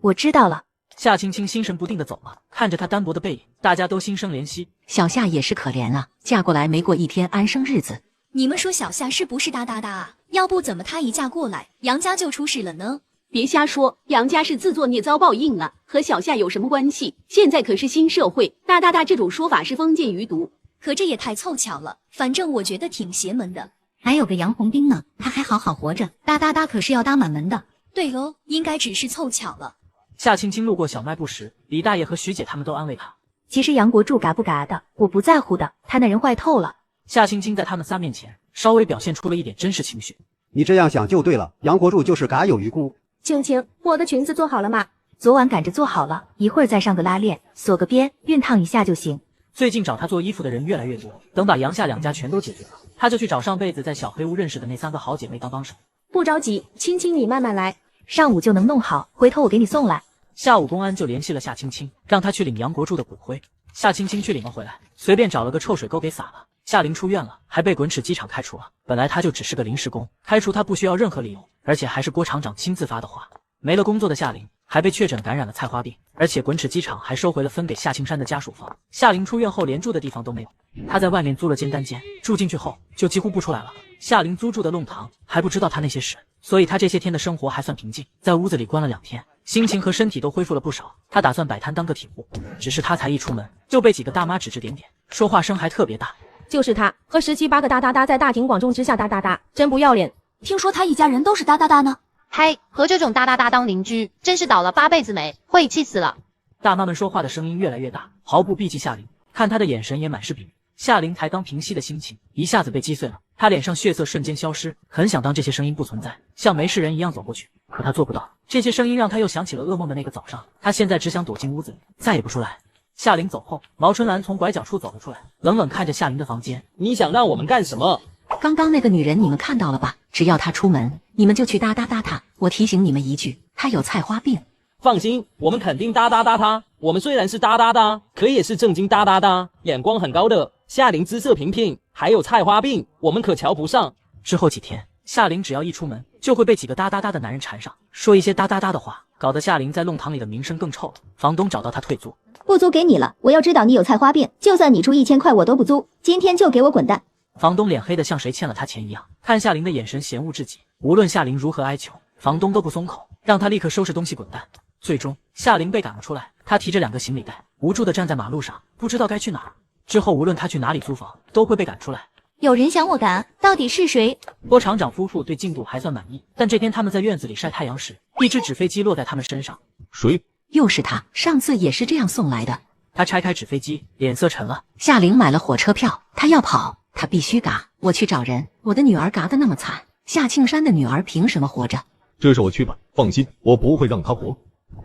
我知道了。夏青青心神不定地走了，看着她单薄的背影，大家都心生怜惜。小夏也是可怜啊，嫁过来没过1天安生日子。你们说小夏是不是哒哒哒啊？要不怎么她一嫁过来，杨家就出事了呢？别瞎说，杨家是自作孽遭报应了，和小夏有什么关系？现在可是新社会，哒哒哒这种说法是封建余毒。可这也太凑巧了，反正我觉得挺邪门的。还有个杨红兵呢，他还好好活着，哒哒哒可是要搭满门的。对哦，应该只是凑巧了。夏青青路过小卖部时，李大爷和徐姐他们都安慰她。其实杨国柱嘎不嘎的，我不在乎的，他那人坏透了。夏青青在他们仨面前稍微表现出了一点真实情绪。你这样想就对了，杨国柱就是嘎有余辜。青青，我的裙子做好了吗？昨晚赶着做好了，一会儿再上个拉链，锁个边，熨烫一下就行。最近找他做衣服的人越来越多，等把杨夏两家全都解决了，他就去找上辈子在小黑屋认识的那3个好姐妹当帮手。不着急，青青你慢慢来，上午就能弄好，回头我给你送来。下午公安就联系了夏青青，让他去领杨国柱的骨灰。夏青青去领了回来，随便找了个臭水沟给撒了。夏琳出院了，还被滚齿机场开除了。本来他就只是个临时工，开除他不需要任何理由，而且还是郭厂长亲自发的话。没了工作的夏琳还被确诊感染了菜花病，而且滚齿机场还收回了分给夏青山的家属房。夏琳出院后连住的地方都没有，他在外面租了间单间，住进去后就几乎不出来了。夏琳租住的弄堂还不知道他那些事，所以他这些天的生活还算平静，在屋子里关了2天，心情和身体都恢复了不少。他打算摆摊当个体户，只是他才一出门就被几个大妈指指点点，说话声还特别大。就是他和17、18个哒哒哒在大庭广众之下哒哒哒，真不要脸。听说他一家人都是哒哒哒呢。嗨，和这种哒哒哒当邻居，真是倒了8辈子霉，会气死了。大妈们说话的声音越来越大，毫不避忌夏琳，看她的眼神也满是鄙夷。夏琳才刚平息的心情一下子被击碎了，她脸上血色瞬间消失，很想当这些声音不存在，像没事人一样走过去，可她做不到。这些声音让她又想起了噩梦的那个早上，她现在只想躲进屋子里，再也不出来。夏琳走后，毛春兰从拐角处走了出来，冷冷看着夏琳的房间。你想让我们干什么？刚刚那个女人你们看到了吧？只要她出门，你们就去哒哒哒她。我提醒你们一句，她有菜花病。放心，我们肯定哒哒哒她。我们虽然是哒哒哒，可也是正经哒哒哒，眼光很高的。夏琳姿色平平，还有菜花病，我们可瞧不上。之后几天，夏琳只要一出门，就会被几个哒哒哒的男人缠上，说一些哒哒哒的话，搞得夏琳在弄堂里的名声更臭了。房东找到她退租，不租给你了。我要知道你有菜花病，就算你出1000块我都不租。今天就给我滚蛋！房东脸黑的像谁欠了他钱一样，看夏琳的眼神嫌恶至极。无论夏琳如何哀求，房东都不松口，让他立刻收拾东西滚蛋。最终，夏琳被赶了出来，她提着2个行李袋，无助地站在马路上，不知道该去哪儿。之后无论她去哪里租房，都会被赶出来。有人想我赶，到底是谁？郭厂长夫妇对进度还算满意，但这天他们在院子里晒太阳时，一只纸飞机落在他们身上。谁？又是他，上次也是这样送来的。他拆开纸飞机，脸色沉了。夏琳买了火车票，他要跑，他必须嘎。我去找人，我的女儿嘎得那么惨，夏庆山的女儿凭什么活着？这事我去办，放心，我不会让她活。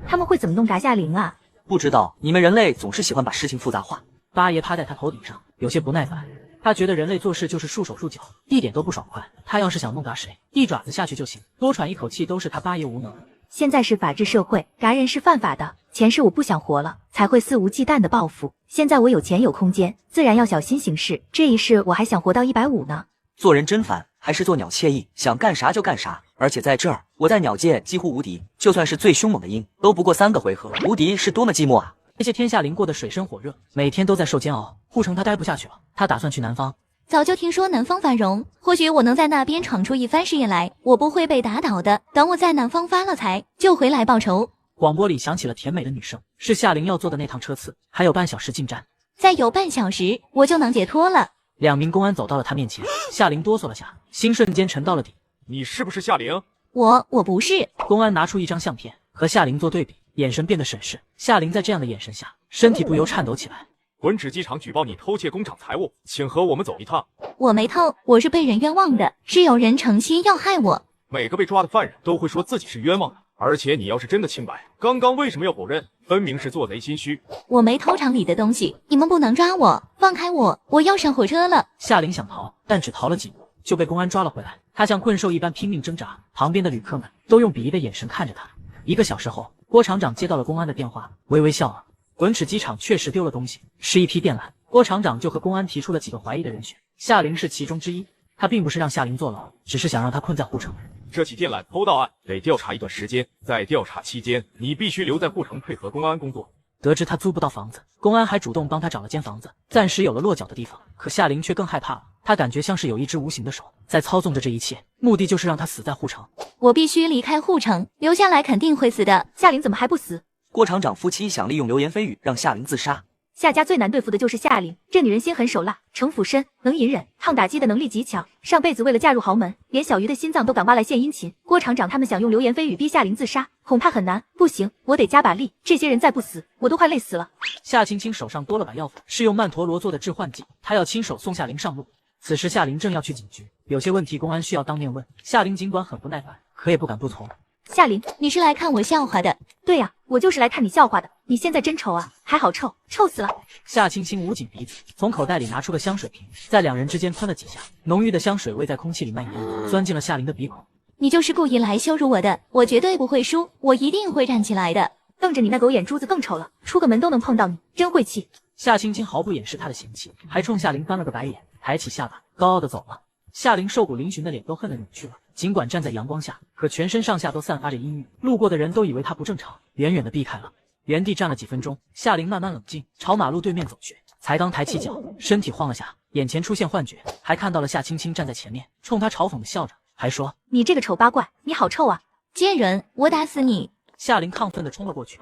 他们会怎么弄嘎夏琳啊？不知道，你们人类总是喜欢把事情复杂化。八爷趴在他头顶上，有些不耐烦。他觉得人类做事就是束手束脚，一点都不爽快。他要是想弄嘎谁，一爪子下去就行，多喘一口气都是他八爷无能。现在是法治社会，嘎人是犯法的。前世我不想活了，才会肆无忌惮的报复。现在我有钱有空间，自然要小心行事。这一世我还想活到150呢。做人真烦，还是做鸟惬意，想干啥就干啥。而且在这儿，我在鸟界几乎无敌，就算是最凶猛的鹰，都不过3个回合。无敌是多么寂寞啊！这些天夏琳过得水深火热，每天都在受煎熬。护城他待不下去了，他打算去南方。早就听说南方繁荣，或许我能在那边闯出一番事业来，我不会被打倒的。等我在南方发了财，就回来报仇。广播里响起了甜美的女声，是夏琳要坐的那趟车次，还有半小时进站。再有半小时，我就能解脱了。2名公安走到了他面前，夏琳哆嗦了下，心瞬间沉到了底。你是不是夏琳？我不是。公安拿出一张相片和夏琳做对比，眼神变得审视。夏琳在这样的眼神下，身体不由颤抖起来。滚齿机场举报你偷窃工厂财物，请和我们走一趟。我没偷，我是被人冤枉的，是有人诚心要害我。每个被抓的犯人都会说自己是冤枉的，而且你要是真的清白，刚刚为什么要否认？分明是做贼心虚。我没偷厂里的东西，你们不能抓我，放开我，我要上火车了。夏琳想逃，但只逃了几步就被公安抓了回来。她像困兽一般拼命挣扎，旁边的旅客们都用鄙夷的眼神看着她。1个小时后，郭厂长接到了公安的电话，微微笑了。滚齿机场确实丢了东西，是一批电缆。郭厂长就和公安提出了几个怀疑的人选，夏琳是其中之一。他并不是让夏琳坐牢，只是想让她困在护城。这起电缆偷盗案得调查一段时间，在调查期间，你必须留在护城配合公安工作。得知他租不到房子，公安还主动帮他找了间房子，暂时有了落脚的地方。可夏琳却更害怕了，她感觉像是有一只无形的手在操纵着这一切，目的就是让她死在护城。我必须离开护城，留下来肯定会死的。夏琳怎么还不死？郭厂长夫妻想利用流言蜚语让夏琳自杀。夏家最难对付的就是夏琳，这女人心狠手辣，城府深，能隐忍，抗打击的能力极强。上辈子为了嫁入豪门，连小鱼的心脏都敢挖来献殷勤。郭厂长他们想用流言蜚语逼夏琳自杀，恐怕很难。不行，我得加把力。这些人再不死，我都快累死了。夏青青手上多了把药粉，是用曼陀罗做的致幻剂，她要亲手送夏琳上路。此时夏琳正要去警局，有些问题公安需要当面问。夏琳尽管很不耐烦，可也不敢不从。夏琳，你是来看我笑话的？对呀，我就是来看你笑话的。你现在真丑啊，还好臭，臭死了。夏青青捂紧鼻子，从口袋里拿出个香水瓶，在两人之间喷了几下，浓郁的香水味在空气里蔓延，钻进了夏琳的鼻孔。你就是故意来羞辱我的，我绝对不会输，我一定会站起来的。瞪着你那狗眼珠子更丑了，出个门都能碰到你，真晦气。夏青青毫不掩饰她的嫌弃，还冲夏琳翻了个白眼，抬起下巴，高傲的走了。夏琳瘦骨嶙峋的脸都恨得扭曲了，尽管站在阳光下，可全身上下都散发着阴郁，路过的人都以为她不正常，远远的避开了。原地站了几分钟，夏琳慢慢冷静，朝马路对面走去。才刚抬起脚，身体晃了下，眼前出现幻觉，还看到了夏青青站在前面，冲她嘲讽的笑着，还说：“你这个丑八怪，你好臭啊！贱人，我打死你！”夏琳亢奋地冲了过去，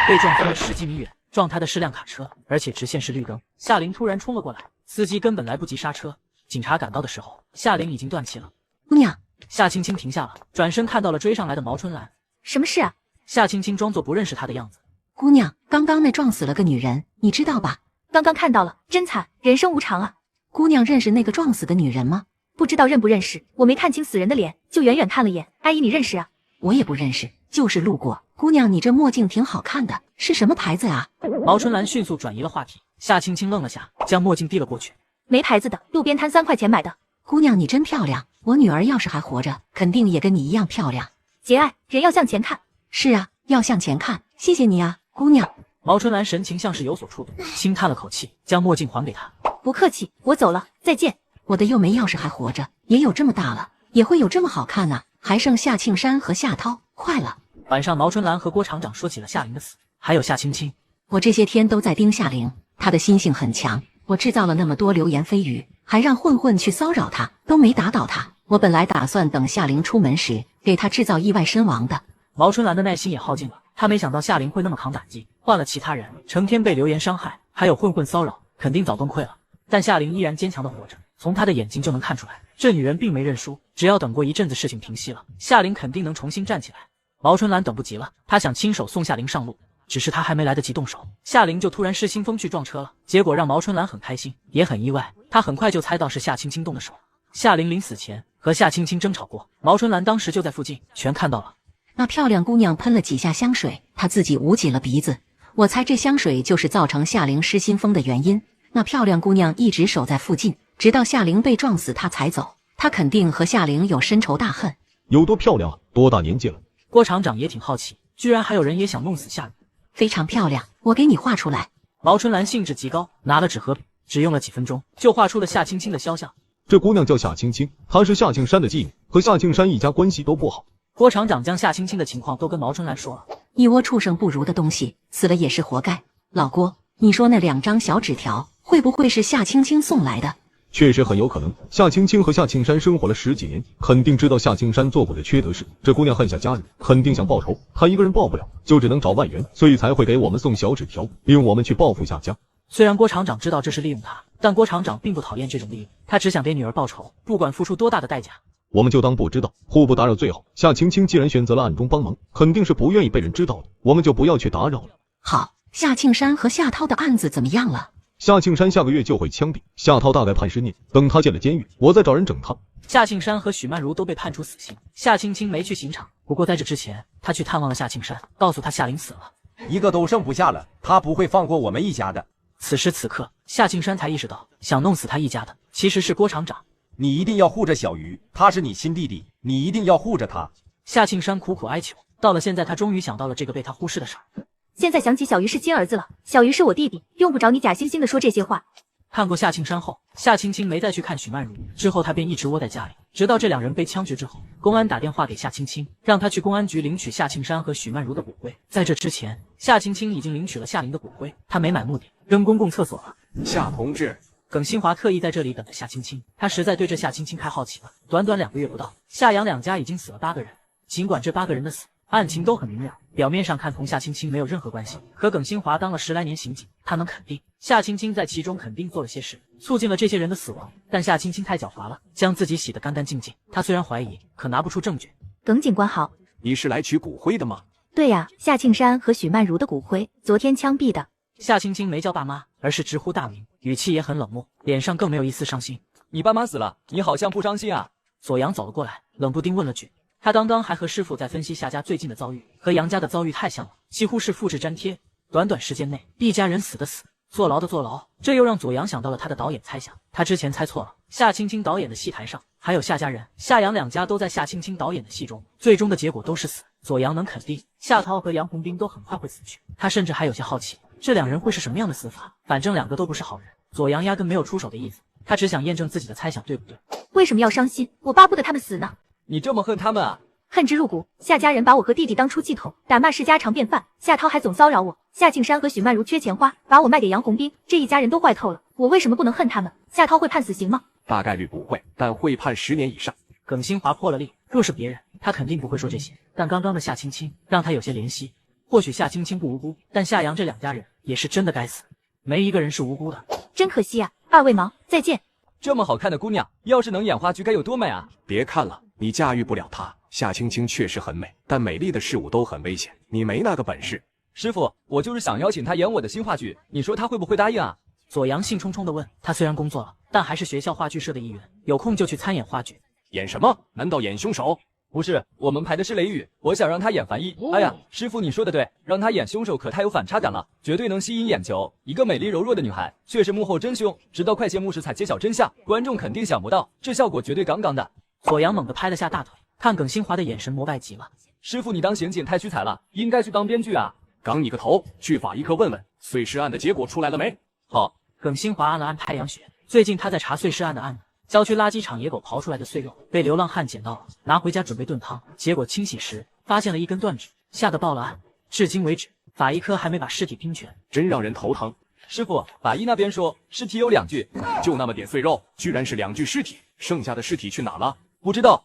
被撞飞了10几米远，撞她的是辆卡车，而且直线是绿灯。夏琳突然冲了过来，司机根本来不及刹车。警察赶到的时候，夏琳已经断气了。姑娘，夏青青停下了，转身看到了追上来的毛春兰。什么事啊？夏青青装作不认识她的样子。姑娘，刚刚那撞死了个女人，你知道吧？刚刚看到了，真惨，人生无常啊。姑娘认识那个撞死的女人吗？不知道认不认识，我没看清死人的脸，就远远看了眼。阿姨，你认识啊？我也不认识，就是路过。姑娘，你这墨镜挺好看的，是什么牌子啊？毛春兰迅速转移了话题。夏青青愣了下，将墨镜递了过去。没牌子的，路边摊3块钱买的。姑娘，你真漂亮，我女儿要是还活着，肯定也跟你一样漂亮。节哀，人要向前看。是啊，要向前看。谢谢你啊，姑娘。毛春兰神情像是有所触动，轻叹了口气，将墨镜还给她。不客气，我走了，再见。我的幼梅要是还活着，也有这么大了，也会有这么好看啊。还剩夏庆山和夏涛，快了。晚上，毛春兰和郭厂长说起了夏琳的死，还有夏青青。我这些天都在盯夏琳，她的心性很强。我制造了那么多流言蜚语，还让混混去骚扰她，都没打倒她。我本来打算等夏琳出门时，给她制造意外身亡的。毛春兰的耐心也耗尽了，她没想到夏琳会那么扛打击，换了其他人，成天被流言伤害，还有混混骚扰，肯定早崩溃了。但夏琳依然坚强的活着，从她的眼睛就能看出来，这女人并没认输。只要等过一阵子事情平息了，夏琳肯定能重新站起来。毛春兰等不及了，她想亲手送夏琳上路。只是他还没来得及动手，夏琳就突然失心疯去撞车了，结果让毛春兰很开心，也很意外。他很快就猜到是夏青青动的手。夏琳临死前和夏青青争吵过，毛春兰当时就在附近，全看到了。那漂亮姑娘喷了几下香水，她自己捂紧了鼻子。我猜这香水就是造成夏琳失心疯的原因。那漂亮姑娘一直守在附近，直到夏琳被撞死，她才走。她肯定和夏琳有深仇大恨。有多漂亮啊？多大年纪了？郭厂长也挺好奇，居然还有人也想弄死夏琳。非常漂亮，我给你画出来。毛春兰兴致极高，拿了纸和笔，只用了几分钟就画出了夏青青的肖像。这姑娘叫夏青青，她是夏庆山的继女，和夏庆山一家关系都不好。郭厂长将夏青青的情况都跟毛春兰说了。一窝畜生不如的东西，死了也是活该。老郭，你说那2张小纸条会不会是夏青青送来的？确实很有可能。夏青青和夏庆山生活了10几年，肯定知道夏庆山做过的缺德事。这姑娘恨下家人，肯定想报仇。她一个人报不了，就只能找外援，所以才会给我们送小纸条，利用我们去报复夏家。虽然郭厂长知道这是利用他，但郭厂长并不讨厌这种利用，他只想给女儿报仇，不管付出多大的代价。我们就当不知道，互不打扰最好。夏青青既然选择了暗中帮忙，肯定是不愿意被人知道的，我们就不要去打扰了。好，夏庆山和夏涛的案子怎么样了？夏庆山下个月就会枪毙，夏涛大概判10年，等他进了监狱，我再找人整他。夏庆山和许曼如都被判处死刑，夏青青没去刑场，不过在这之前，他去探望了夏庆山，告诉他夏琳死了，一个都剩不下了，他不会放过我们一家的。此时此刻，夏庆山才意识到，想弄死他一家的其实是郭厂长。你一定要护着小鱼，他是你亲弟弟，你一定要护着他。夏庆山苦苦哀求，到了现在，他终于想到了这个被他忽视的事儿。现在想起小鱼是亲儿子了，小鱼是我弟弟，用不着你假惺惺的说这些话。看过夏庆山后，夏青青没再去看许曼如，之后他便一直窝在家里，直到这2人被枪决之后，公安打电话给夏青青，让他去公安局领取夏庆山和许曼如的骨灰。在这之前，夏青青已经领取了夏琳的骨灰，他没买墓地，扔公共厕所了。夏同志，耿新华特意在这里等着夏青青，他实在对这夏青青太好奇了。短短2个月不到，夏杨2家已经死了8个人，尽管这8个人的死案情都很明了，表面上看同夏青青没有任何关系，可耿新华当了10来年刑警，他能肯定夏青青在其中肯定做了些事，促进了这些人的死亡。但夏青青太狡猾了，将自己洗得干干净净。她虽然怀疑，可拿不出证据。耿警官好。你是来取骨灰的吗？对呀，夏庆山和许曼如的骨灰，昨天枪毙的。夏青青没叫爸妈，而是直呼大名，语气也很冷漠，脸上更没有一丝伤心。你爸妈死了，你好像不伤心啊？左阳走了过来，冷不丁问了句。他刚刚还和师傅在分析夏家最近的遭遇，和杨家的遭遇太像了，几乎是复制粘贴。短短时间内，毕家人死的死，坐牢的坐牢，这又让左阳想到了他的导演猜想。他之前猜错了，夏青青导演的戏台上还有夏家人，夏杨两家都在夏青青导演的戏中，最终的结果都是死。左阳能肯定，夏涛和杨红兵都很快会死去。他甚至还有些好奇，这两人会是什么样的死法？反正两个都不是好人。左阳压根没有出手的意思，他只想验证自己的猜想对不对。为什么要伤心？我巴不得他们死呢。你这么恨他们啊？恨之入骨。夏家人把我和弟弟当出气筒，打骂是家常便饭。夏涛还总骚扰我。夏庆山和许曼如缺钱花，把我卖给杨红兵，这一家人都坏透了。我为什么不能恨他们？夏涛会判死刑吗？大概率不会，但会判10年以上。耿新华破了例，若是别人，他肯定不会说这些。但刚刚的夏青青让他有些怜惜。或许夏青青不无辜，但夏阳这两家人也是真的该死，没一个人是无辜的。真可惜啊，二位忙，再见。这么好看的姑娘，要是能演话剧该有多美啊！别看了，你驾驭不了她。夏青青确实很美，但美丽的事物都很危险，你没那个本事。师傅，我就是想邀请她演我的新话剧，你说她会不会答应啊？左阳兴冲冲地问。他虽然工作了，但还是学校话剧社的一员，有空就去参演话剧。演什么？难道演凶手？不是，我们排的是雷雨，我想让他演樊一。哎呀，师傅你说的对，让他演凶手可太有反差感了，绝对能吸引眼球。一个美丽柔弱的女孩，却是幕后真凶，直到快谢幕时才揭晓真相，观众肯定想不到，这效果绝对杠杠的。左阳猛地拍了下大腿，看耿新华的眼神膜拜极了。师傅你当刑警太屈才了，应该去当编剧啊。刚你个头，去法医科问问碎尸案的结果出来了没？好。耿新华按了按太阳穴，最近他在查碎尸案的案子。郊区垃圾场野狗刨出来的碎肉被流浪汉捡到了，拿回家准备炖汤，结果清洗时发现了一根断指，吓得报了案。至今为止，法医科还没把尸体拼全，真让人头疼。师傅，法医那边说尸体有2具，就那么点碎肉，居然是2具尸体，剩下的尸体去哪了？不知道。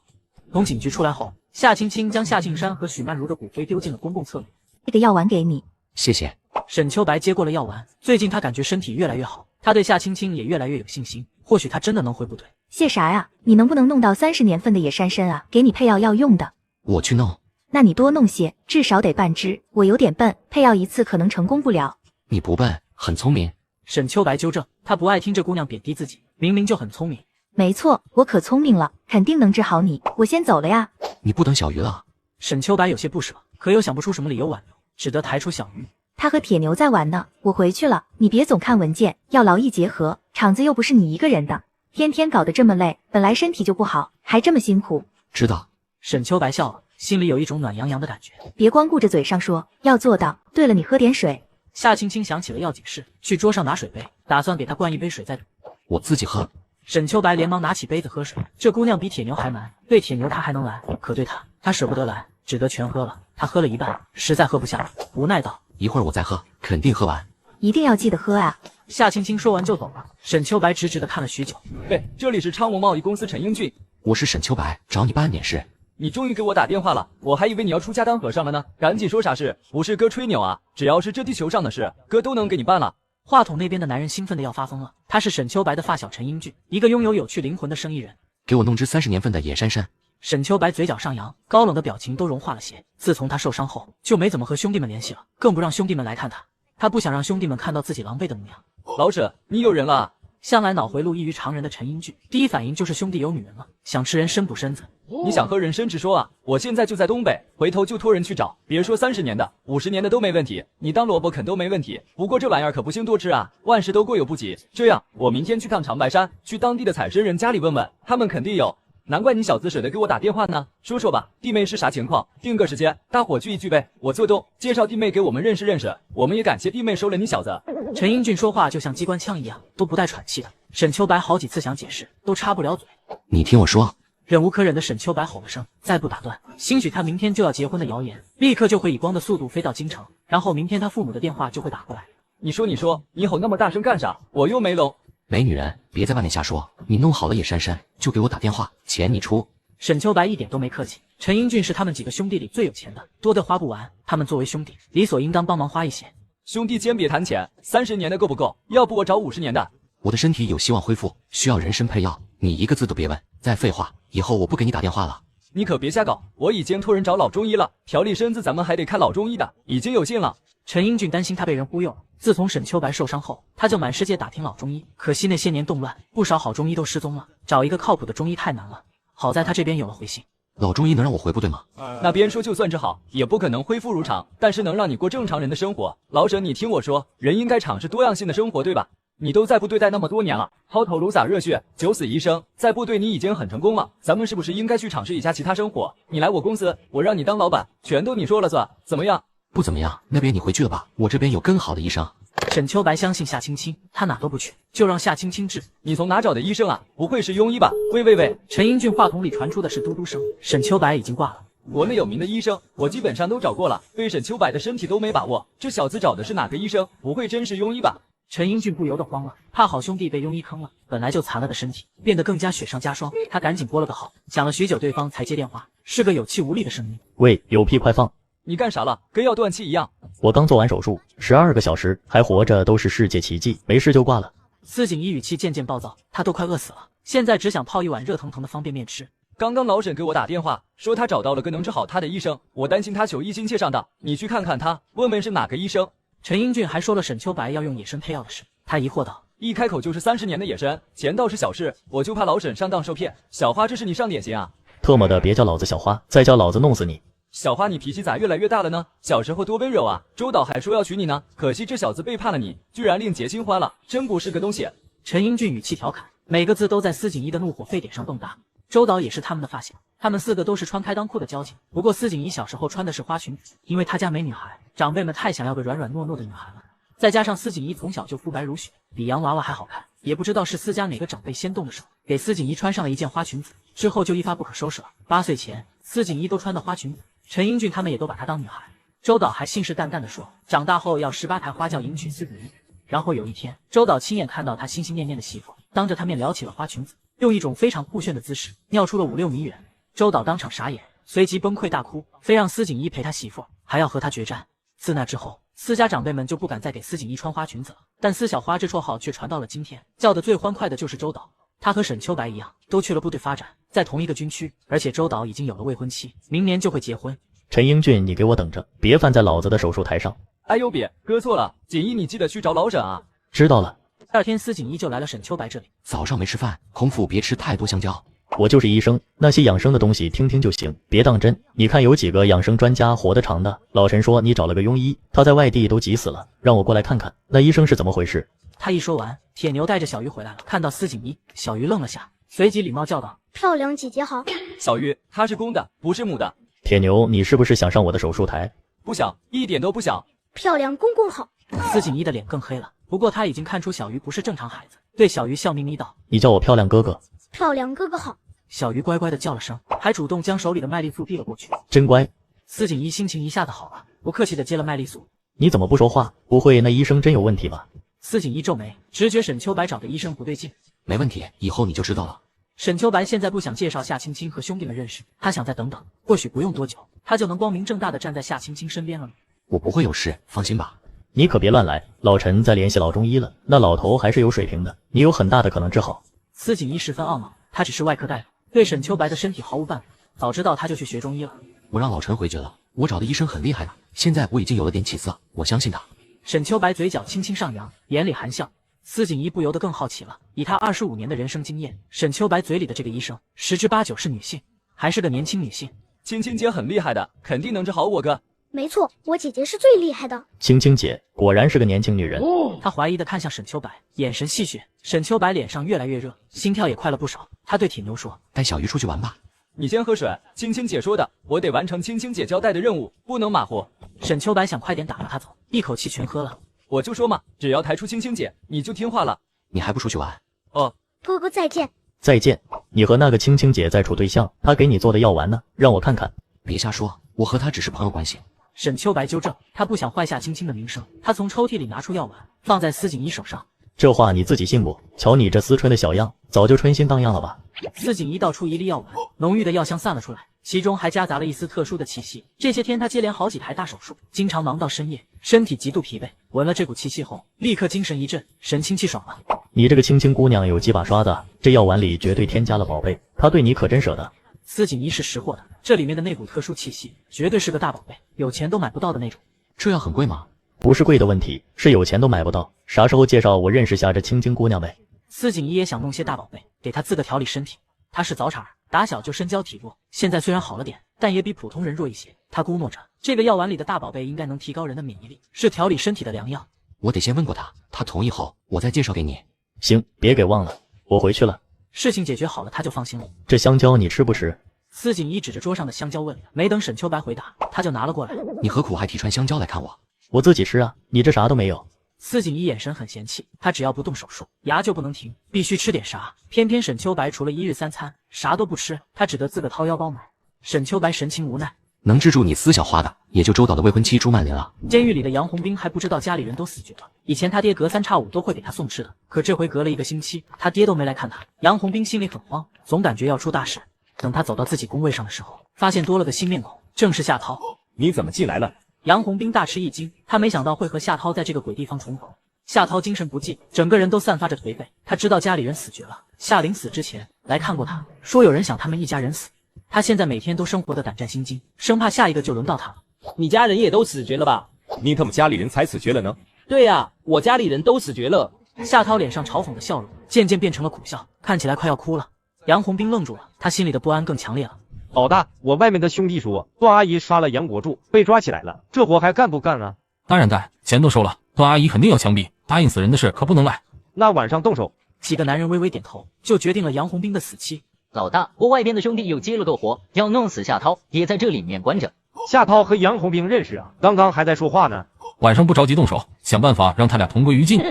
从警局出来后，夏青青将夏庆山和许曼如的骨灰丢进了公共厕所。这个药丸给你，谢谢。沈秋白接过了药丸，最近他感觉身体越来越好，他对夏青青也越来越有信心，或许他真的能回部队。谢啥呀？你能不能弄到30年份的野山参啊？给你配药要用的。我去弄。那你多弄些，至少得半支。我有点笨，配药一次可能成功不了。你不笨，很聪明。沈秋白纠正，他不爱听这姑娘贬低自己，明明就很聪明。没错，我可聪明了，肯定能治好你。我先走了呀。你不等小鱼了？沈秋白有些不舍，可又想不出什么理由挽留，只得抬出小鱼。他和铁牛在玩呢，我回去了。你别总看文件，要劳逸结合，厂子又不是你一个人的，天天搞得这么累，本来身体就不好，还这么辛苦。知道。沈秋白笑了，心里有一种暖洋洋的感觉。别光顾着嘴上说，要做到。对了，你喝点水。夏青青想起了要紧事，去桌上拿水杯，打算给他灌一杯水再赌。我自己喝。沈秋白连忙拿起杯子喝水。这姑娘比铁牛还蛮，对铁牛他还能拦，可对他舍不得拦，只得全喝了。他喝了一半，实在喝不下了，无奈道：一会儿我再喝，肯定喝完。一定要记得喝啊。夏青青说完就走了。沈秋白直直的看了许久。喂，这里是昌隆贸易公司陈英俊。我是沈秋白，找你办点事。你终于给我打电话了，我还以为你要出家当和尚了呢。赶紧说啥事，不是哥吹牛啊，只要是这地球上的事，哥都能给你办了。话筒那边的男人兴奋的要发疯了。他是沈秋白的发小陈英俊，一个拥有有趣灵魂的生意人。给我弄只30年份的野山参。沈秋白嘴角上扬，高冷的表情都融化了些。自从他受伤后，就没怎么和兄弟们联系了，更不让兄弟们来看他。他不想让兄弟们看到自己狼狈的模样。老沈，你有人了啊？向来脑回路异于常人的陈英俊，第一反应就是兄弟有女人了，想吃人参补身子。你想喝人参直说啊，我现在就在东北，回头就托人去找。别说30年的，50年的都没问题，你当萝卜啃都没问题。不过这玩意儿可不兴多吃啊，万事都过犹不及。这样，我明天去趟长白山，去当地的采参人家里问问，他们肯定有。难怪你小子舍得给我打电话呢，说吧，弟妹是啥情况？定个时间，大伙聚一聚呗。我做东，介绍弟妹给我们认识认识。我们也感谢弟妹收了你小子。陈英俊说话就像机关枪一样，都不带喘气的。沈秋白好几次想解释，都插不了嘴。你听我说。忍无可忍的沈秋白吼了声，再不打断，兴许他明天就要结婚的谣言，立刻就会以光的速度飞到京城，然后明天他父母的电话就会打过来。你说，你吼那么大声干啥？我又没聋。没女人，别在外面瞎说。你弄好了野山参，就给我打电话，钱你出。沈秋白一点都没客气。陈英俊是他们几个兄弟里最有钱的，多得花不完。他们作为兄弟，理所应当帮忙花一些。兄弟先别谈钱，30年的够不够？要不我找50年的。我的身体有希望恢复，需要人参配药。你一个字都别问，再废话，以后我不给你打电话了。你可别瞎搞，我已经托人找老中医了，调理身子咱们还得看老中医的，已经有信了。陈英俊担心他被人忽悠了。自从沈秋白受伤后，他就满世界打听老中医，可惜那些年动乱，不少好中医都失踪了，找一个靠谱的中医太难了。好在他这边有了回信。老中医能让我回部队吗？那边说就算治好，也不可能恢复如常，但是能让你过正常人的生活。老沈，你听我说，人应该尝试多样性的生活，对吧？你都在部队待那么多年了，抛头颅洒热血，九死一生，在部队你已经很成功了，咱们是不是应该去尝试一下其他生活？你来我公司，我让你当老板，全都你说了算，怎么样？不怎么样，那边你回去了吧，我这边有更好的医生。沈秋白相信夏青青，他哪都不去，就让夏青青治。你从哪找的医生啊？不会是庸医吧？喂！陈英俊话筒里传出的是嘟嘟声，沈秋白已经挂了。国内有名的医生，我基本上都找过了，对沈秋白的身体都没把握，这小子找的是哪个医生？不会真是庸医吧？陈英俊不由得慌了，怕好兄弟被庸医坑了，本来就残了的身体变得更加雪上加霜。他赶紧拨了个号，讲了许久，对方才接电话，是个有气无力的声音。喂，有屁快放！你干啥了？跟要断气一样。我刚做完手术，12个小时还活着都是世界奇迹，没事就挂了。司景一语气渐渐暴躁，他都快饿死了，现在只想泡一碗热腾腾的方便面吃。刚刚老沈给我打电话，说他找到了个能治好他的医生，我担心他求医心切上当，你去看看他，问问是哪个医生。陈英俊还说了沈秋白要用野参配药的事，他疑惑道：一开口就是30年的野参，钱倒是小事，我就怕老沈上当受骗。小花，这是你上点心啊？特么的，别叫老子小花，再叫老子弄死你！小花，你脾气咋越来越大了呢？小时候多温柔啊！周导还说要娶你呢，可惜这小子背叛了你，居然另结新欢了，真不是个东西。陈英俊语气调侃，每个字都在司景一的怒火沸点上蹦跶。周导也是他们的发小，他们4个都是穿开裆裤的交情。不过司景一小时候穿的是花裙子，因为他家没女孩，长辈们太想要个软软糯糯的女孩了。再加上司景一从小就肤白如雪，比洋娃娃还好看，也不知道是司家哪个长辈先动的手，给司景一穿上了一件花裙子，之后就一发不可收拾了。8岁前，司景一都穿的花裙子，陈英俊他们也都把她当女孩。周导还信誓旦旦地说，长大后要18抬花轿迎娶司景一。然后有一天，周导亲眼看到他心心念念的媳妇当着他面撩起了花裙子，用一种非常酷炫的姿势尿出了5、6米远。周导当场傻眼，随即崩溃大哭，非让司景一陪他媳妇，还要和他决战。自那之后，司家长辈们就不敢再给司景一穿花裙子了，但司小花这绰号却传到了今天，叫得最欢快的就是周导。他和沈秋白一样，都去了部队发展，在同一个军区，而且周导已经有了未婚妻，明年就会结婚。陈英俊，你给我等着，别犯在老子的手术台上。哎呦别，哥错了，锦衣你记得去找老沈啊。知道了。第2天，司景一就来了沈秋白这里。早上没吃饭，空腹别吃太多香蕉。我就是医生，那些养生的东西听听就行，别当真。你看有几个养生专家活得长的？老陈说你找了个庸医，他在外地都急死了，让我过来看看，那医生是怎么回事？他一说完，铁牛带着小鱼回来了，看到司景一，小鱼愣了下，随即礼貌叫道：漂亮姐姐好。小鱼，他是公的，不是母的。铁牛，你是不是想上我的手术台？不想，一点都不想。漂亮公公好。司景一的脸更黑了，不过他已经看出小鱼不是正常孩子，对小鱼笑眯眯道：你叫我漂亮哥哥。漂亮哥哥好。小鱼乖乖的叫了声，还主动将手里的麦丽素递了过去。真乖。司景一心情一下子好了，不客气的接了麦丽素。你怎么不说话？不会那医生真有问题吧？司景一皱眉，直觉沈秋白找的医生不对劲。没问题，以后你就知道了。沈秋白现在不想介绍夏青青和兄弟们认识，他想再等等，或许不用多久，他就能光明正大的站在夏青青身边了。我不会有事，放心吧。你可别乱来，老陈在联系老中医了，那老头还是有水平的，你有很大的可能治好。司景一十分懊恼，他只是外科大夫，对沈秋白的身体毫无办法，早知道他就去学中医了。我让老陈回绝了，我找的医生很厉害的，现在我已经有了点起色，我相信他。沈秋白嘴角轻轻上扬，眼里含笑。司景一不由得更好奇了，以他25年的人生经验，沈秋白嘴里的这个医生10之8九是女性，还是个年轻女性。青青姐很厉害的，肯定能治好我哥。没错，我姐姐是最厉害的。青青姐果然是个年轻女人。他怀疑的看向沈秋白，眼神戏谑。沈秋白脸上越来越热，心跳也快了不少。他对铁牛说：带小鱼出去玩吧。你先喝水，青青姐说的，我得完成青青姐交代的任务，不能马虎。沈秋白想快点打发他走，一口气全喝了。我就说嘛，只要抬出青青姐，你就听话了。你还不出去玩？哦，哥哥再见。再见。你和那个青青姐在处对象，她给你做的药丸呢？让我看看。别瞎说，我和她只是朋友关系。沈秋白纠正，他不想坏夏青青的名声。他从抽屉里拿出药丸，放在司景一手上。这话你自己信不？瞧你这思春的小样，早就春心荡漾了吧？司锦衣倒出一粒药丸，浓郁的药香散了出来，其中还夹杂了一丝特殊的气息。这些天他接连好几台大手术，经常忙到深夜，身体极度疲惫。闻了这股气息后，立刻精神一振，神清气爽了。你这个青青姑娘有几把刷的，这药丸里绝对添加了宝贝，她对你可真舍得。司锦衣是识货的，这里面的那股特殊气息，绝对是个大宝贝，有钱都买不到的那种。这药很贵吗？不是贵的问题，是有钱都买不到。啥时候介绍我认识下这青青姑娘呗？司锦衣也想弄些大宝贝，给她自个调理身体。她是早产儿，打小就身娇体弱，现在虽然好了点，但也比普通人弱一些。她估摸着这个药丸里的大宝贝应该能提高人的免疫力，是调理身体的良药。我得先问过她，她同意后我再介绍给你。行，别给忘了，我回去了。事情解决好了，他就放心了。这香蕉你吃不吃？司锦衣指着桌上的香蕉问，没等沈秋白回答，他就拿了过来。你何苦还提串香蕉来看我？我自己吃啊，你这啥都没有。司锦衣眼神很嫌弃，他只要不动手术，牙就不能停，必须吃点啥。偏偏沈秋白除了一日三餐，啥都不吃，他只得自个掏腰包买。沈秋白神情无奈，能治住你司小花的，也就周到的未婚妻朱曼琳了。监狱里的杨红兵还不知道家里人都死绝了。以前他爹隔三差五都会给他送吃的，可这回隔了1个星期，他爹都没来看他。杨红兵心里很慌，总感觉要出大事。等他走到自己工位上的时候，发现多了个新面孔，正是夏涛。你怎么进来了？杨红兵大吃一惊，他没想到会和夏涛在这个鬼地方重逢。夏涛精神不济，整个人都散发着颓废。他知道家里人死绝了，夏玲死之前来看过他，说有人想他们一家人死。他现在每天都生活的胆战心惊，生怕下一个就轮到他了。你家人也都死绝了吧？你他妈家里人才死绝了呢？对呀，我家里人都死绝了。夏涛脸上嘲讽的笑容渐渐变成了苦笑，看起来快要哭了。杨红兵愣住了，他心里的不安更强烈了。老大，我外面的兄弟说段阿姨杀了杨国柱，被抓起来了，这活还干不干啊？当然干，钱都收了，段阿姨肯定要枪毙，答应死人的事可不能赖。那晚上动手。几个男人微微点头，就决定了杨红兵的死期。老大，我外边的兄弟又接了个活，要弄死夏涛，也在这里面关着。夏涛和杨红兵认识啊，刚刚还在说话呢。晚上不着急动手，想办法让他俩同归于尽。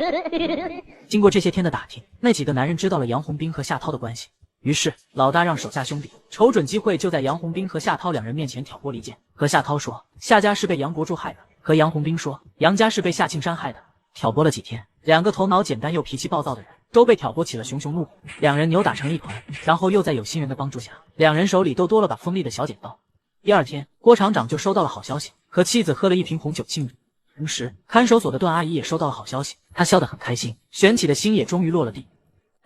经过这些天的打听，那几个男人知道了杨红兵和夏涛的关系。于是老大让手下兄弟瞅准机会，就在杨红兵和夏涛两人面前挑拨离间，和夏涛说夏家是被杨国柱害的，和杨红兵说杨家是被夏庆山害的。挑拨了几天，两个头脑简单又脾气暴躁的人都被挑拨起了熊熊怒火，两人扭打成一团。然后又在有心人的帮助下，两人手里都多了把锋利的小剪刀。第二天，郭厂长就收到了好消息，和妻子喝了一瓶红酒庆祝。同时，看守所的段阿姨也收到了好消息，她笑得很开心，悬起的心也终于落了地。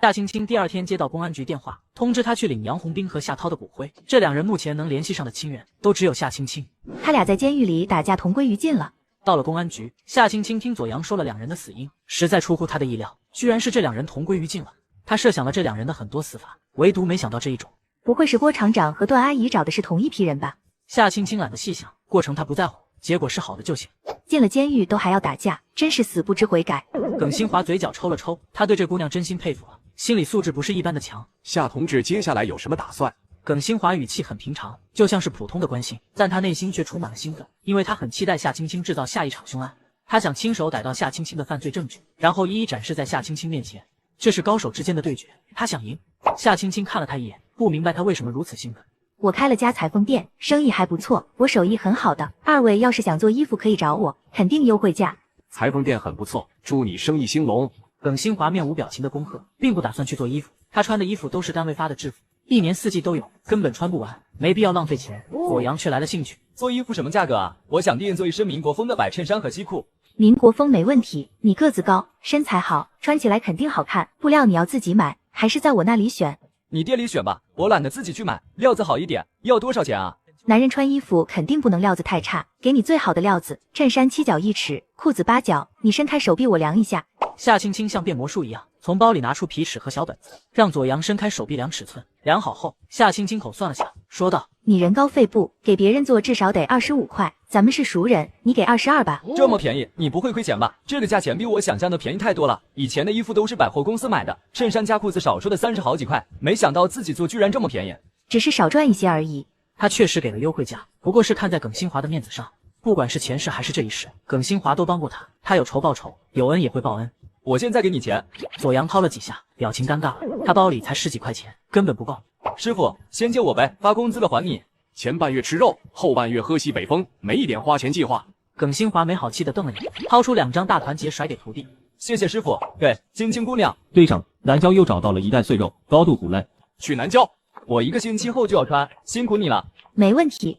夏青青第二天接到公安局电话，通知他去领杨红兵和夏涛的骨灰。这两人目前能联系上的亲人，都只有夏青青。他俩在监狱里打架同归于尽了。到了公安局，夏青青听左阳说了两人的死因，实在出乎他的意料，居然是这两人同归于尽了。他设想了这两人的很多死法，唯独没想到这一种。不会是郭厂长和段阿姨找的是同一批人吧？夏青青懒得细想，过程他不在乎，结果是好的就行。进了监狱都还要打架，真是死不知悔改。耿新华嘴角抽了抽，他对这姑娘真心佩服了，心理素质不是一般的强。夏同志接下来有什么打算？耿新华语气很平常，就像是普通的关心，但他内心却充满了兴奋，因为他很期待夏青青制造下一场凶案。他想亲手逮到夏青青的犯罪证据，然后一一展示在夏青青面前。这是高手之间的对决，他想赢。夏青青看了他一眼，不明白他为什么如此兴奋。我开了家裁缝店，生意还不错，我手艺很好的。二位要是想做衣服可以找我，肯定优惠价。裁缝店很不错，祝你生意兴隆。耿新华面无表情的恭贺，并不打算去做衣服。他穿的衣服都是单位发的制服，一年四季都有，根本穿不完，没必要浪费钱。左阳却来了兴趣。做衣服什么价格啊？我想定做一身民国风的百衬衫和西裤。民国风没问题，你个子高，身材好，穿起来肯定好看。布料你要自己买，还是在我那里选？你店里选吧，我懒得自己去买，料子好一点。要多少钱啊？男人穿衣服肯定不能料子太差，给你最好的料子。衬衫7角1尺，裤子8角，你伸开手臂我量一下。夏青青像变魔术一样，从包里拿出皮尺和小本子，让左阳伸开手臂量尺寸。量好后，夏青青口算了下，说道：你人高肺布，给别人做至少得25块，咱们是熟人，你给22吧。这么便宜，你不会亏钱吧？这个价钱比我想象的便宜太多了。以前的衣服都是百货公司买的，衬衫加裤子少说的30好几块，没想到自己做居然这么便宜。只是少赚一些而已。他确实给了优惠价，不过是看在耿新华的面子上，不管是前世还是这一世，耿新华都帮过他，他有仇报仇，有恩也会报恩。我现在给你钱。左阳掏了几下，表情尴尬了，他包里才10几块钱，根本不够。师傅，先借我呗，发工资了还你。前半月吃肉，后半月喝西北风，没一点花钱计划。耿新华没好气的瞪了眼，掏出2张大团结甩给徒弟。谢谢师傅。给青青姑娘。队长，南郊又找到了一袋碎肉，高度古烂。去南郊，我1个星期后就要穿，辛苦你了。没问题。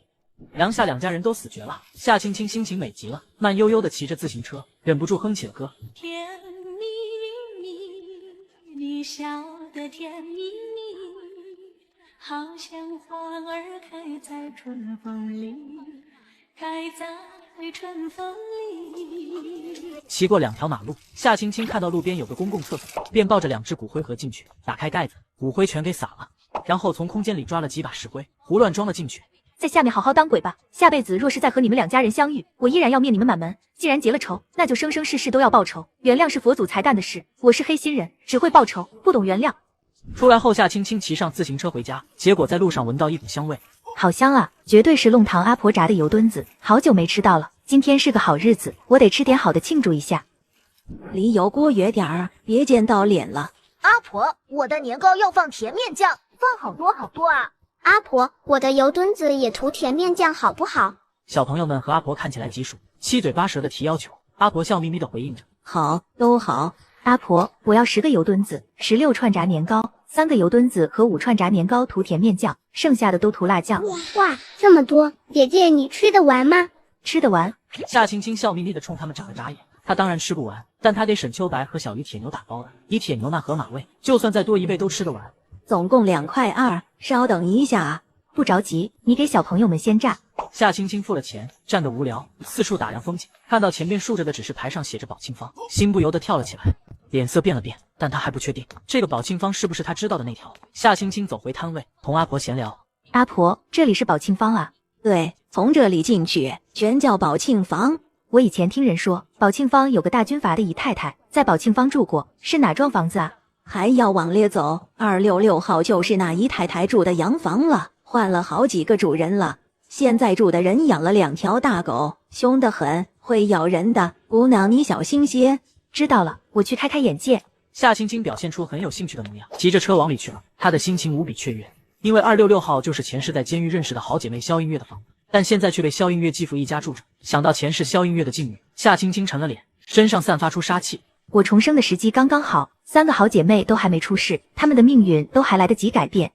梁夏两家人都死绝了，夏青青心情美极了，慢悠悠地骑着自行车，忍不住哼起了歌。甜蜜蜜，你笑得甜蜜蜜，好像花儿开在春风里，开在春风里。骑过2条马路，夏青青看到路边有个公共厕所，便抱着2只骨灰盒进去，打开盖子，骨灰全给撒了，然后从空间里抓了几把石灰，胡乱装了进去。在下面好好当鬼吧，下辈子若是再和你们2家人相遇，我依然要灭你们满门。既然结了仇，那就生生世世都要报仇。原谅是佛祖才干的事，我是黑心人，只会报仇，不懂原谅。出来后，夏青青骑上自行车回家，结果在路上闻到一股香味，好香啊，绝对是弄堂阿婆炸的油墩子，好久没吃到了。今天是个好日子，我得吃点好的庆祝一下。离油锅远点儿，别溅到脸了。阿婆，我的年糕要放甜面酱，放好多好多啊！阿婆，我的油墩子也涂甜面酱好不好？小朋友们和阿婆看起来极熟，七嘴八舌的提要求，阿婆笑眯眯的回应着：好，都好。阿婆，我要10个油墩子，16串炸年糕，3个油墩子和5串炸年糕涂甜面酱，剩下的都涂辣酱。哇，这么多，姐姐你吃得完吗？吃得完。夏青青笑眯眯的冲他们眨了眨眼，她当然吃不完，但她给沈秋白和小鱼铁牛打包了，以铁牛那河马味，就算再多1倍都吃得完。总共2块2，稍等一下，不着急，你给小朋友们先炸。夏青青付了钱，站得无聊，四处打量风景，看到前边竖着的指示牌上写着宝庆坊，心不由得跳了起来，脸色变了变，但他还不确定这个宝庆坊是不是他知道的那条。夏青青走回摊位，同阿婆闲聊。阿婆，这里是宝庆坊啊？对，从这里进去全叫宝庆坊。我以前听人说，宝庆坊有个大军阀的姨太太在宝庆坊住过，是哪幢房子啊？还要往列走，266号就是那姨太太住的洋房了，换了好几个主人了。现在住的人养了2条大狗，凶得很，会咬人的。姑娘，你小心些。知道了，我去开开眼界。夏青青表现出很有兴趣的模样，骑着车往里去了。她的心情无比雀跃，因为266号就是前世在监狱认识的好姐妹萧映月的房子，但现在却被萧映月继父一家住着。想到前世萧映月的境遇，夏青青沉了脸，身上散发出杀气。我重生的时机刚刚好，3个好姐妹都还没出世，她们的命运都还来得及改变。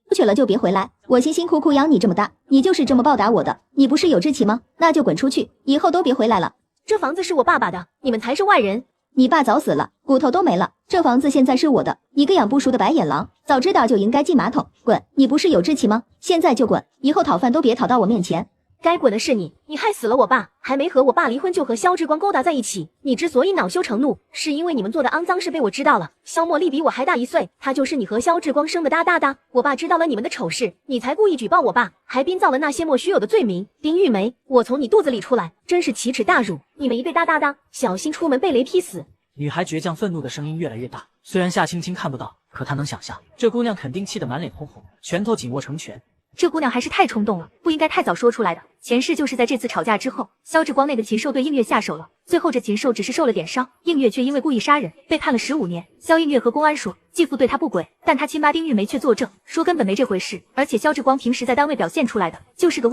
不去了就别回来，我辛辛苦苦养你这么大，你就是这么报答我的。你不是有志气吗？那就滚出去，以后都别回来了。这房子是我爸爸的，你们才是外人。你爸早死了，骨头都没了，这房子现在是我的。你个养不熟的白眼狼，早知道就应该进马桶，滚！你不是有志气吗？现在就滚，以后讨饭都别讨到我面前。该滚的是你，你害死了我爸，还没和我爸离婚就和萧志光勾搭在一起。你之所以恼羞成怒，是因为你们做的肮脏事被我知道了。萧茉莉比我还大1岁，她就是你和萧志光生的大大的。我爸知道了你们的丑事，你才故意举报我爸，还编造了那些莫须有的罪名。丁玉梅，我从你肚子里出来，真是奇耻大辱！你们一对大大的，小心出门被雷劈死！女孩倔强愤怒的声音越来越大，虽然夏青青看不到，可她能想象，这姑娘肯定气得满脸通红，拳头紧握成拳。这姑娘还是太冲动了，不应该太早说出来的。前世就是在这次吵架之后，萧志光那个禽兽对映月下手了，最后这禽兽只是受了点伤，映月却因为故意杀人被判了15年。萧映月和公安说继父对她不轨，但她亲妈丁玉梅却作证说根本没这回事，而且萧志光平时在单位表现出来的就是个